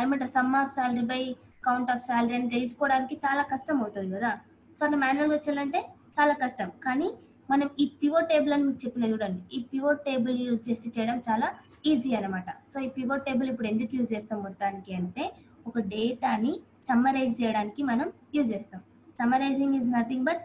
ఏమంటారు some of salary by count of salary అని తెలుసుకోవడానికి చాలా కష్టం అవుతుంది కదా. సో అట్లా మాన్యువల్గా వచ్చాలంటే చాలా కష్టం. కానీ మనం ఈ పివోట్ టేబుల్ అని మీకు చెప్పిన చూడండి, ఈ పివోట్ టేబుల్ యూజ్ చేసి చేయడం చాలా ఈజీ అనమాట. సో ఈ పివోట్ టేబుల్ ఇప్పుడు ఎందుకు యూజ్ చేస్తాం మొత్తానికి అంటే ఒక డేటాని సమ్మరైజ్ చేయడానికి మనం యూజ్ చేస్తాం. సమ్మరైజింగ్ ఈజ్ నథింగ్ బట్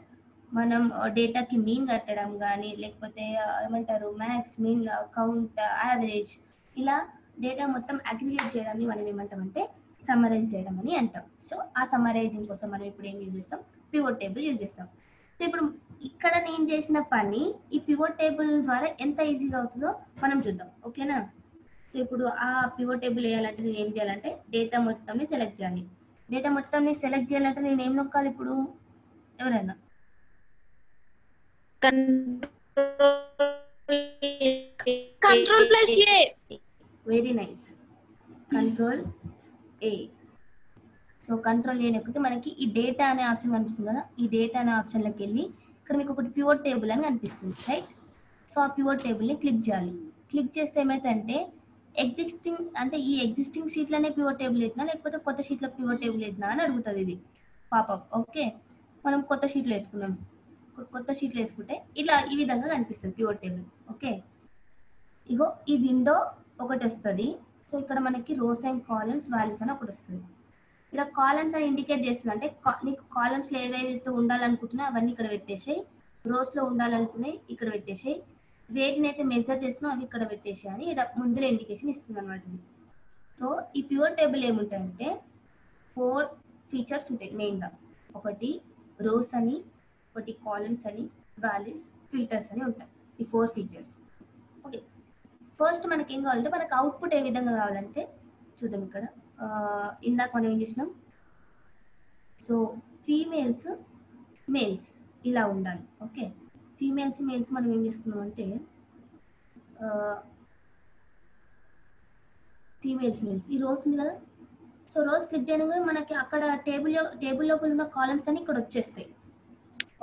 మనం డేటాకి మీన్ కట్టడం కానీ, లేకపోతే ఏమంటారు మ్యాక్స్, మీన్, కౌంట్, యావరేజ్, ఇలా డేటా మొత్తం అగ్రిగేట్ చేయడాన్ని మనం ఏమంటామంటే సమ్మరైజ్ చేయడం అని అంటాం. సో ఆ సమ్మరైజింగ్ కోసం మనం ఇప్పుడు ఏం యూజ్ చేస్తాం, పివోట్ టేబుల్ యూజ్ చేస్తాం. సో ఇప్పుడు ఇక్కడ నేను చేసిన పని ఈ పివోట్ టేబుల్ ద్వారా ఎంత ఈజీగా అవుతుందో మనం చూద్దాం, ఓకేనా. సో ఇప్పుడు ఆ పివోట్ టేబుల్ వేయాలంటే నేను ఏం చేయాలంటే డేటా మొత్తంని సెలెక్ట్ చేయాలి. డేటా మొత్తంని సెలెక్ట్ చేయాలంటే నేను ఏం నొక్కాలి, ఇప్పుడు ఎవరైనా Control+A. Very nice, control A. So control A నొక్కితే మనకి ఈ డేటా అనే ఆప్షన్ కనిపిస్తుంది కదా, ఈ డేటా అనే ఆప్షన్లోకి వెళ్ళి ఇక్కడ మీకు ఒకటి పివోట్ టేబుల్ అని కనిపిస్తుంది, రైట్. సో ఆ పివోట్ టేబుల్ని క్లిక్ చేయాలి. క్లిక్ చేస్తే ఏమైందంటే ఈ ఎగ్జిస్టింగ్ షీట్లనే పివోట్ టేబుల్ వేసినా లేకపోతే కొత్త షీట్లో పివోట్ టేబుల్ వేసినా అని అడుగుతుంది ఇది పాపప్. ఓకే, మనం కొత్త షీట్లో వేసుకుందాం. కొత్త షీట్లు వేసుకుంటే ఇట్లా ఈ విధంగా కనిపిస్తుంది పివోట్ టేబుల్. ఓకే, ఇగో ఈ విండో ఒకటి వస్తుంది. సో ఇక్కడ మనకి రోస్ అండ్ కాలమ్స్ వాల్యూస్ అని ఒకటి వస్తుంది. ఇక్కడ కాలమ్స్ అని ఇండికేట్ చేస్తుంది అంటే నీకు కాలమ్స్లో ఏవైతే ఉండాలనుకుంటున్నా అవన్నీ ఇక్కడ పెట్టేసాయి, రోస్లో ఉండాలనుకునే ఇక్కడ పెట్టేసాయి, వేటిని అయితే మెజర్ చేసినా అవి ఇక్కడ పెట్టేసాయి అని ఇక్కడ ముందులో ఇండికేషన్ ఇస్తుంది అనమాట. సో ఈ పివోట్ టేబుల్ ఏముంటాయంటే 4 ఫీచర్స్ ఉంటాయి మెయిన్గా. ఒకటి రోస్ అని, ఒకటి కాలమ్స్ అని, వాల్యూస్, ఫిల్టర్స్ అని ఉంటాయి, ఈ 4 ఫీచర్స్. ఓకే, ఫస్ట్ మనకి ఏం కావాలంటే మనకు అవుట్పుట్ ఏ విధంగా కావాలంటే చూద్దాం. ఇక్కడ ఇందాక మనం ఏం చేసినాం, సో ఫీమేల్స్, మేల్స్ ఇలా ఉండాలి. ఓకే, ఫీమేల్స్, మేల్స్ మనం ఏం చేసుకున్నాం అంటే ఫీమేల్స్, మేల్స్ ఈ రోస్ ఉంది కదా. సో రోస్ క్లిక్ చేయడం మనకి అక్కడ టేబుల్ లోపల ఉన్న కాలమ్స్ అని ఇక్కడ వచ్చేస్తాయి.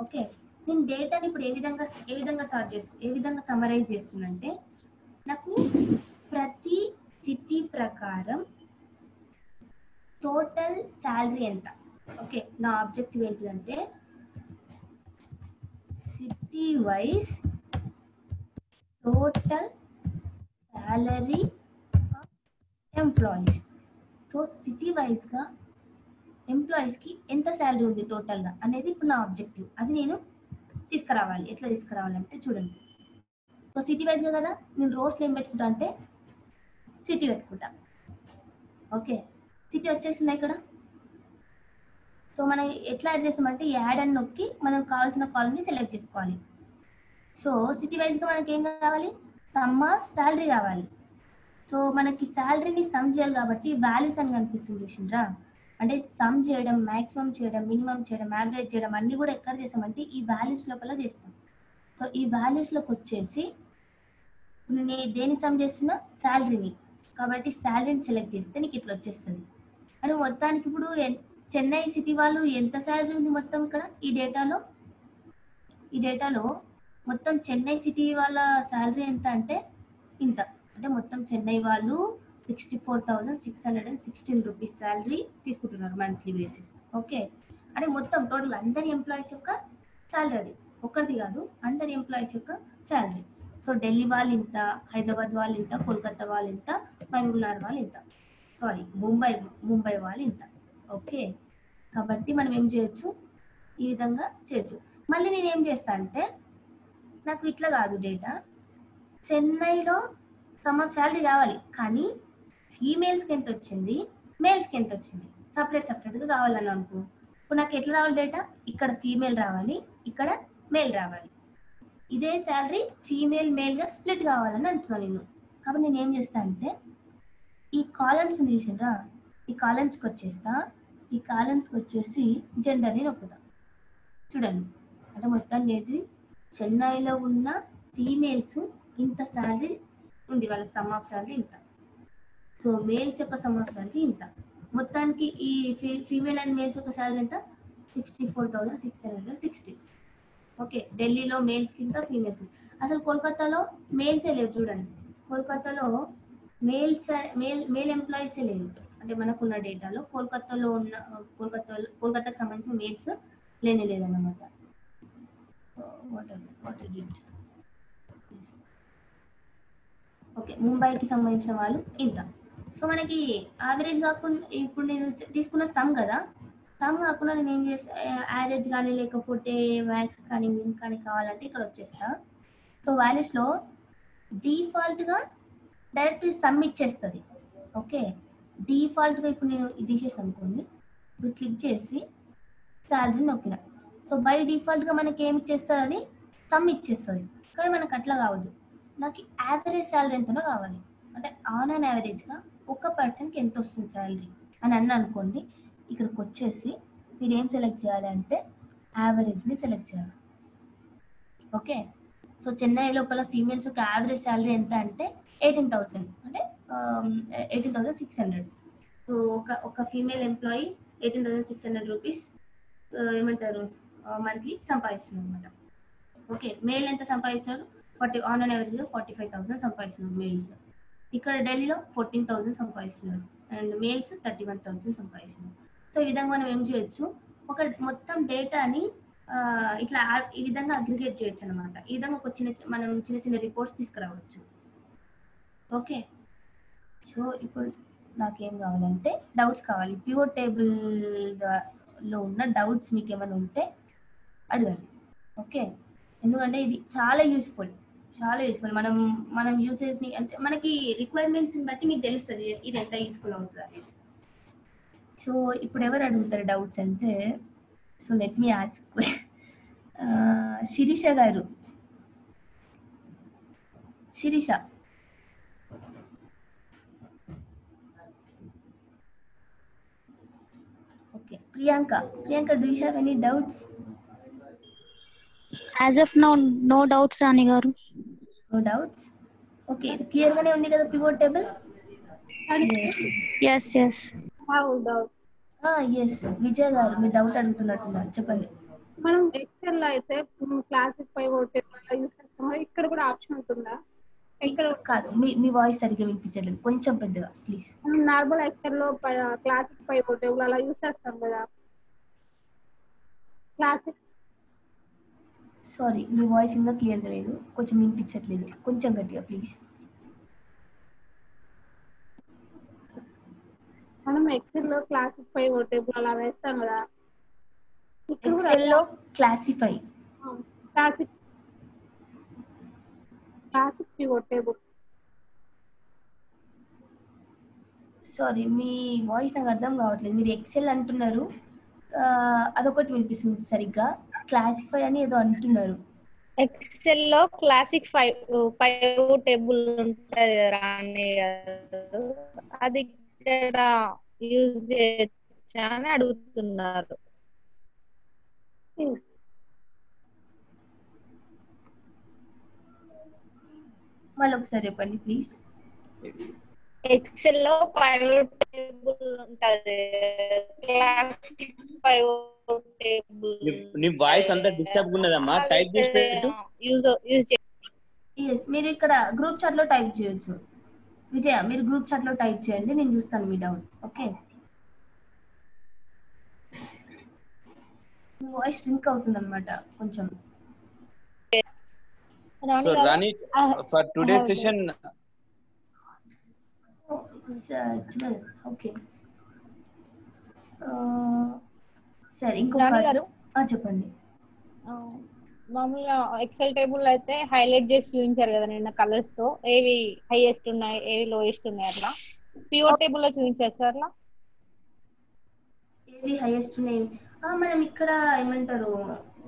ఓకే, నేను డేటాని ఇప్పుడు ఏ విధంగా సమ్మరైజ్ చేస్తుందంటే నాకు ప్రతి సిటీ ప్రకారం టోటల్ శాలరీ ఎంత. ఓకే, నా ఆబ్జెక్టివ్ ఏంటిదంటే city wise total salary of employees. So city వైజ్గా ఎంప్లాయీస్కి ఎంత శాలరీ ఉంది టోటల్గా అనేది ఇప్పుడు నా ఆబ్జెక్టివ్. అది నేను తీసుకురావాలి. ఎట్లా తీసుకురావాలంటే చూడండి, సో సిటీ వైజ్గా కదా, నేను రోస్లో ఏం పెట్టుకుంటా అంటే సిటీ పెట్టుకుంటా. ఓకే, సిటీ వచ్చేసిందా ఇక్కడ. సో మనం ఎట్లా యాడ్ చేస్తామంటే యాడ్ అని నొక్కి మనం కావాల్సిన కాలమ్ని సెలెక్ట్ చేసుకోవాలి. సో సిటీ వైజ్గా మనకి ఏం కావాలి, సమ్ ఆఫ్ శాలరీ కావాలి. సో మనకి శాలరీని సమ్ చేయాలి కాబట్టి వాల్యూస్ అని కనిపిస్తుంది చూసిండ్రా, అంటే సమ్ చేయడం, మ్యాక్సిమం చేయడం, మినిమం చేయడం, యావరేజ్ చేయడం అన్నీ కూడా ఎక్కడ చేస్తామంటే ఈ వాల్యూస్ లోపల చేస్తాం. సో ఈ వాల్యూస్లోకి వచ్చేసి నేను దేని సమ్ చేస్తున్నా, శాలరీని, కాబట్టి శాలరీని సెలెక్ట్ చేస్తే నీకు ఇట్లా వచ్చేస్తుంది. అంటే మొత్తానికి ఇప్పుడు చెన్నై సిటీ వాళ్ళు ఎంత శాలరీ ఉంది మొత్తం ఇక్కడ ఈ డేటాలో మొత్తం చెన్నై సిటీ వాళ్ళ శాలరీ ఎంత అంటే ఇంత. అంటే మొత్తం చెన్నై వాళ్ళు 64,616 రూపీస్ శాలరీ తీసుకుంటున్నారు మంత్లీ బేసిస్. ఓకే, అంటే మొత్తం టోటల్ అందరి ఎంప్లాయీస్ యొక్క శాలరీ, అది ఒక్కరిది కాదు, అందరి ఎంప్లాయీస్ యొక్క శాలరీ. సో ఢిల్లీ వాళ్ళు ఇంత, హైదరాబాద్ వాళ్ళు ఇంత, కోల్కతా వాళ్ళు ఇంత, మహబూబ్నగర్ వాళ్ళు ఇంత, ముంబై వాళ్ళు ఇంత. ఓకే, కాబట్టి మనం ఏం చేయొచ్చు, ఈ విధంగా చేయొచ్చు. మళ్ళీ నేను ఏం చేస్తా అంటే నాకు ఇట్లా కాదు డేటా, చెన్నైలో సమ్ ఆఫ్ శాలరీ కావాలి, కానీ ఫీమేల్స్కి ఎంత వచ్చింది, మేల్స్కి ఎంత వచ్చింది సపరేట్గా కావాలని అనుకో. ఇప్పుడు నాకు ఎట్లా రావాలి డేటా, ఇక్కడ ఫీమేల్ రావాలి, ఇక్కడ మేల్ రావాలి. ఇదే శాలరీ ఫీమేల్ మేల్గా స్ప్లిట్ కావాలని అంటున్నాను నేను. కాబట్టి నేను ఏం చేస్తా అంటే ఈ కాలమ్స్ చూసినరా, ఈ కాలమ్స్కి వచ్చేస్తా, ఈ కాలమ్స్కి వచ్చేసి జెండర్ని నొక్కుతా. చూడండి, అంటే మొత్తం ఏంటి, చెన్నైలో ఉన్న ఫీమేల్స్ ఇంత శాలరీ ఉంది, వాళ్ళ సమ్ ఆఫ్ శాలరీ ఇంత. సో మేల్స్ యొక్క సమ్ ఆఫ్ శాలరీ ఇంత. మొత్తానికి ఈ ఫీమేల్ అండ్ మేల్స్ యొక్క శాలరీ ఎంత, 64,660. ఓకే, ఢిల్లీలో మేల్స్ కింద ఫీమేల్స్. అసలు కోల్కతాలో మేల్సే లేవు. చూడండి, కోల్కతాలో మేల్ ఎంప్లాయీసే లేరు. అంటే మనకున్న డేటాలో కోల్కతాలో ఉన్న కోల్కతాకు సంబంధించిన మేల్స్ లేదన్నమాట. ఓకే, ముంబైకి సంబంధించిన వాళ్ళు ఇంత. సో మనకి యావరేజ్ కాకుండా ఇప్పుడు నేను తీసుకున్న సమ్ కదా, సమ్ కాకుండా నేను ఏం చేస్తా, యావరేజ్ కానీ లేకపోతే వ్యాల్యూ కానీ మీన్ కానీ కావాలంటే ఇక్కడ వచ్చేస్తా. సో వాల్యూస్లో డిఫాల్ట్గా డైరెక్ట్ సమ్ ఇచ్చేస్తుంది. ఓకే, డిఫాల్ట్గా ఇప్పుడు నేను ఇది తీసేసాను అనుకోండి, ఇప్పుడు క్లిక్ చేసి శాలరీ నొక్కిన. సో బై డిఫాల్ట్గా మనకి ఏమి ఇచ్చేస్తుంది, అది సమ్ ఇచ్చేస్తుంది. కానీ మనకు అట్లా కావద్దు, నాకు యావరేజ్ శాలరీ ఎంతనో కావాలి. అంటే ఆన్ అండ్ యావరేజ్గా ఒక పర్సన్కి ఎంత వస్తుంది శాలరీ అని అనుకోండి. ఇక్కడికి వచ్చేసి మీరు ఏం సెలెక్ట్ చేయాలి అంటే యావరేజ్ని సెలెక్ట్ చేయాలి. ఓకే, సో చెన్నై లోపల ఫీమేల్స్ ఒక యావరేజ్ శాలరీ ఎంత అంటే 18,000, అంటే 18,600. సో ఒక ఫీమేల్ ఎంప్లాయీ 18,600 రూపీస్ ఏమంటారు మంత్లీ సంపాదిస్తున్నారు అనమాట. ఓకే, మేల్ ఎంత సంపాదిస్తారు, ఆన్ అండ్ యావరేజ్లో 45,000 సంపాదిస్తున్నారు మేల్స్. ఇక్కడ ఢిల్లీలో 14,000 సంపాదిస్తున్నారు అండ్ మేల్స్ 31,000 సంపాదిస్తున్నారు. సో ఈ విధంగా మనం ఏం చేయొచ్చు, ఒక మొత్తం డేటాని ఇట్లా ఈ విధంగా అగ్రిగేట్ చేయొచ్చు అనమాట. ఈ విధంగా ఒక మనం చిన్న రిపోర్ట్స్ తీసుకురావచ్చు. ఓకే, సో ఇప్పుడు నాకేం కావాలంటే డౌట్స్ కావాలి. పివోట్ టేబుల్లో ఉన్న డౌట్స్ మీకు ఏమైనా ఉంటే అడగండి. ఓకే, ఎందుకంటే ఇది చాలా యూస్ఫుల్. మనం యూసేజ్ని అంటే మనకి రిక్వైర్మెంట్స్ని బట్టి మీకు తెలుస్తుంది ఇది ఎంత యూస్ఫుల్ అవుతుంది అనేది. సో ఇప్పుడు ఎవరు అడుగుతారు డౌట్స్ అంటే, so let me ask Shirisha garu. Shirisha, okay. Priyanka, do you have any doubts? As of now, no doubts, Rani garu. No doubts. Okay, clear గానే ఉంది కదా pivot table? Yes. Yes, Vijay garu మీ డౌట్ అడుగుతున్నట్టున్నారు, చెప్పండి. మనం ఎక్సెల్ లో అయితే క్లాసిక్ పైవోట్ టేబుల్ యూస్ చేస్తాం, ఇక్కడ కూడా ఆప్షన్ ఉంటుందా? ఇక్కడ కాదు, మీ వాయిస్ సరిగ్గా వినిపించలేదు, కొంచెం పెద్దగా ప్లీజ్. మనం నార్మల్ ఎక్సెల్ లో క్లాసిక్ పైవోట్ టేబుల్ అలా యూస్ చేస్తాం కదా. క్లాసిక్, సారీ, మీ వాయిస్ ఇంకా క్లియర్గా లేదు, కొంచెం వినిపించట్లేదు, కొంచెం గట్టిగా ప్లీజ్. మనం ఎక్సెల్ లో క్లాసిక్ పైవోట్ టేబుల్ అలా వేస్తాం కదా. ఎక్సెల్ లో classify, classic pivot table. Sorry, మీ వాయిస్ నాకు అర్థం కావట్లేదు. మీరు ఎక్సెల్ అంటున్నారు, అదొకటి వినిపిస్తుంది సరిగ్గా, క్లాసిఫై అని ఏదో అంటున్నారు. ఎక్సెల్ లో క్లాసిక్ ఫైవ్ టేబుల్ ఉంటది రాని గారు, అది ఇక్కడ యూజ్ చేయొచ్చా అని అడుగుతున్నారు. మళ్ళీ ఒకసారి చెప్పండి ప్లీజ్. ఎక్సెల్ లో ఫైవ్ టేబుల్ ఉంటది, క్లాసిక్ ఫైవ్ టేబుల్. నీ వాయిస్ అంతా డిస్టర్బ్ ఉన్నదమ్మా, టైప్ చేసి పెట్టు. ఎస్, మీరు ఇక్కడ గ్రూప్ చాట్ లో టైప్ చేయొచ్చు. విజయ, మీరు గ్రూప్ చాట్ లో టైప్ చేయండి, నేను చూస్తాను మీ డౌట్. ఓకే, మీ వాయిస్ రింక్ అవుతుంది అనమాట కొంచెం. So Rani, for today's session, it's 12. Okay. సరే, ఇంకొక చెప్పండి. మామూలుగా ఎక్సెల్ టేబుల్ అయితే హైలైట్ చేసి చూపించారు కదా నిన్న కలర్స్ తో, ఏవి హైయెస్ట్ ఉన్నాయి ఏవి లోయెస్ట్ ఉన్నాయి అట్లా. పివట్ టేబుల్ లో చూపించారు అట్లా. ఏవి హైయెస్ట్ ఉన్నాయి మనం ఇక్కడ ఏమంటారు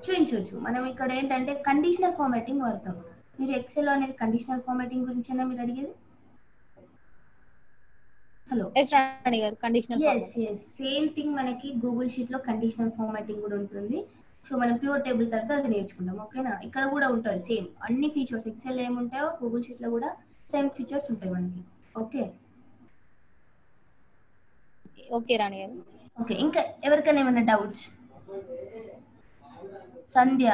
చూపించవచ్చు. మనం ఇక్కడ ఏంటంటే కండిషనల్ ఫార్మాటింగ్ వాడతాం. మీరు ఎక్సెల్ అనేది కండిషనల్ ఫార్మాటింగ్ గురించేనా మీరు అడిగేది? హలో, ఎస్ రాణి గారు, conditional yes yes same thing మనకి గూగుల్ షీట్ లో కండిషనల్ ఫార్మాటింగ్ కూడా ఉంటుంది. సో మనం ప్యూర్ టేబుల్ తర్వాత అది నేర్చుకుంటాం. ఓకేనా? ఇక్కడ కూడా ఉంటుంది సేమ్ అన్ని ఫీచర్స్. ఎక్సెల్ ఏముంటాయో గూగుల్ షీట్ లో కూడా సేమ్ ఫీచర్స్ ఉంటాయి మనకి. ఓకే ఓకే రాణి గారు. ఓకే, ఇంకా ఎవరికైనా ఏమైనా doubts? Sandhya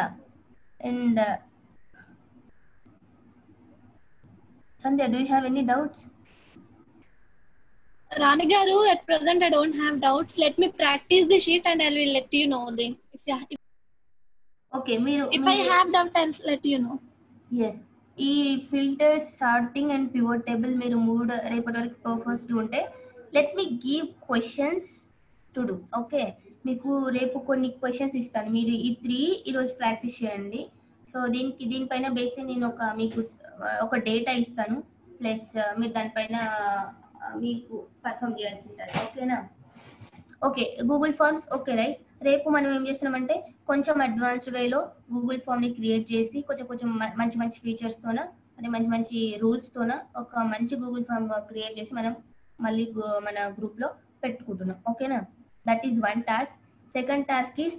and Sandhya, do you have any doubts? Rani garu, at present I don't have doubts. Let me practice the sheet and I will let you know the okay, మీరు if I have doubt I'll let you know. Yes, ఈ filtered, sorting and pivot table మీరు మూడు రేపటి వరకు perfect ఉంటే let me give questions to do. Okay, మీకు రేపు కొన్ని క్వశ్చన్స్ ఇస్తాను. మీరు ఈ 3 ఈరోజు ప్రాక్టీస్ చేయండి. సో దీనిపైన బేస్ నేను మీకు ఒక డేటా ఇస్తాను, ప్లస్ మీరు దానిపైన మీకు పర్ఫామ్ చేయాల్సి ఉంటుంది. ఓకేనా? Okay, Google forms. Okay right. రేపు మనం ఏం చేస్తున్నామంటే కొంచెం అడ్వాన్స్డ్ వేలో గూగుల్ ఫామ్ ని క్రియేట్ చేసి కొంచెం మంచి మంచి ఫీచర్స్ తోన, అంటే మంచి మంచి రూల్స్ తోన ఒక మంచి గూగుల్ ఫామ్ క్రియేట్ చేసి మనం మళ్ళీ మన గ్రూప్ లో పెట్టుకుంటున్నాం. ఓకేనా? That is one task. Second task is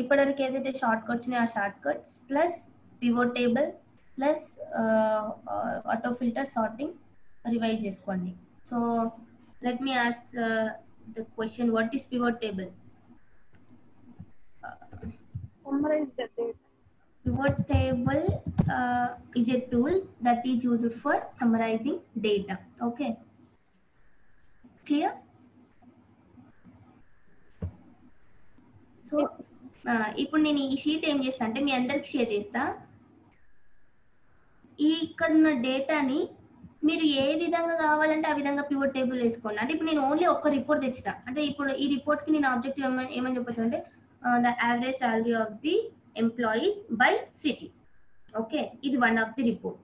ఇప్పటివరకు ఏదైతే షార్ట్ కట్స్ ఉన్నాయో ఆ shortcuts plus pivot table plus auto filter sorting revise చేసుకోండి. So let me ask the question, what is pivot table? Summarize the data. Pivot table is a tool that is used for summarizing data. Okay, clear? So ఇప్పుడు నేను ఈ sheet ఏం చేస్తా అంటే మీ అందరికి share చేస్తా. ఈ ఇక్కడ ఉన్న డేటాని మీరు ఏ విధంగా కావాలంటే ఆ విధంగా పివట్ టేబుల్ వేసుకోండి. అంటే ఇప్పుడు నేను ఓన్లీ ఒక్క రిపోర్ట్ తెచ్చిన అంటే ఇప్పుడు ఈ రిపోర్ట్ కి నేను ఆబ్జెక్టివ్ ఏమని చెప్పొచ్చు అంటే the average salary of the employees by city. Okay, ఇది one of the report.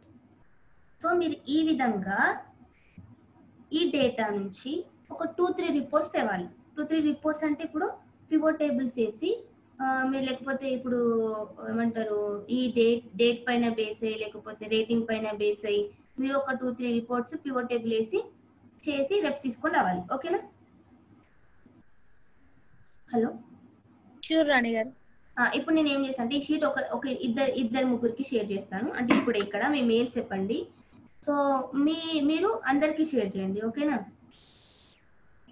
So మీరు ఈ విధంగా ఈ డేటా నుంచి ఒక 2-3 రిపోర్ట్స్ తేవాలి. 2-3 రిపోర్ట్స్ అంటే ఇప్పుడు పివట్ టేబుల్స్ వేసి మీరు లేకపోతే ఇప్పుడు ఏమంటారు ఈ డేట్ పైన బేస్ అయ్యి లేకపోతే రేటింగ్ పైన బేస్ అయ్యి మీరు ఒక 2-3 రిపోర్ట్స్ పివట్ టేబుల్ వేసి చేసి రేపు తీసుకొని రావాలి. ఓకేనా? హలో, షూర్ రాణి గారు. ఇప్పుడు నేను ఏం చేస్తాను అంటే ఈ షీట్ ఒక ఇద్దరు ముగ్గురికి షేర్ చేస్తాను. అంటే ఇప్పుడు ఇక్కడ మీ మెయిల్స్ చెప్పండి. సో మీరు అందరికి షేర్ చేయండి. ఓకేనా?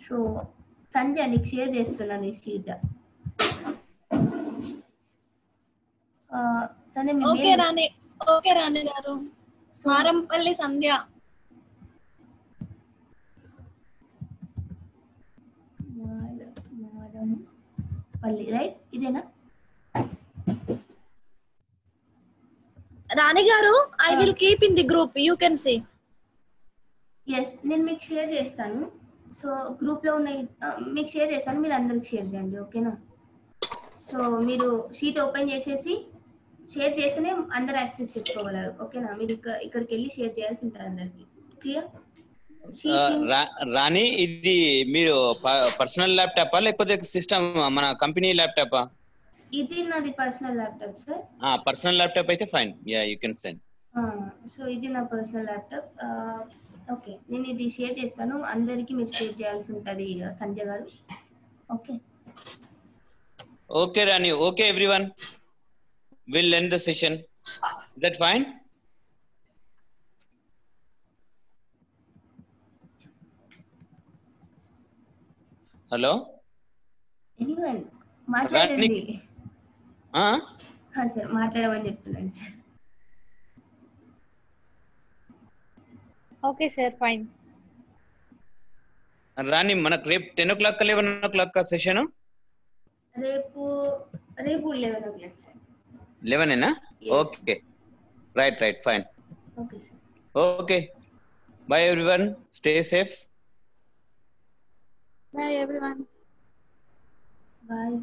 సో సంధ్య నీకు షేర్ చేస్తున్నాను ఈ షీట్. సంధ్య మీ Okay Rani garu. Marampalli Sandhya. పల్లి రైట్, ఇదేనా? Rani garu, I will keep in the group. You can see. Yes, నేను మీకు షేర్ చేస్తాను. సో గ్రూప్ లో ఉన్న మీకు షేర్ చేస్తాను, మీరు అందరికి షేర్ చేయండి. ఓకేనా? సో మీరు షీట్ ఓపెన్ చేసేసి షేర్ చేస్తేనే అందరు యాక్సెస్ చేసుకోగలరు. ఓకేనా? మీరు ఇక్కడికి వెళ్ళి షేర్ చేయాల్సి ఉంటుంది అందరికి. క్లియర్? రాణి, ఇది మీరు పర్సనల్ ల్యాప్టాపా లేకపోతే సిస్టమ్ మన కంపెనీ ల్యాప్టాపా? ఇది నాది personal laptop sir. Personal laptop అయితే fine, ya you can send. So ఇది నా పర్సనల్ ల్యాప్టాప్. ఓకే, నేను ఇది షేర్ చేస్తాను, అందరికి మీరు షేర్ చేయాల్సి ఉంటుంది Sandhya garu. Okay okay Rani. Okay everyone, we'll end the session. Is that fine? Hello? Anyone మాట్లాడండి. సార్ మాట్లాడమని చెప్తున్నాను sir. Okay sir, fine. Rani, మనకు రేపు 10 o'clock 11 o'clock సెషన్. రేపు 11 o'clock సార్. 11 ఏనా? Okay, right fine. Okay sir. Okay, bye everyone, stay safe. Bye everyone. Bye.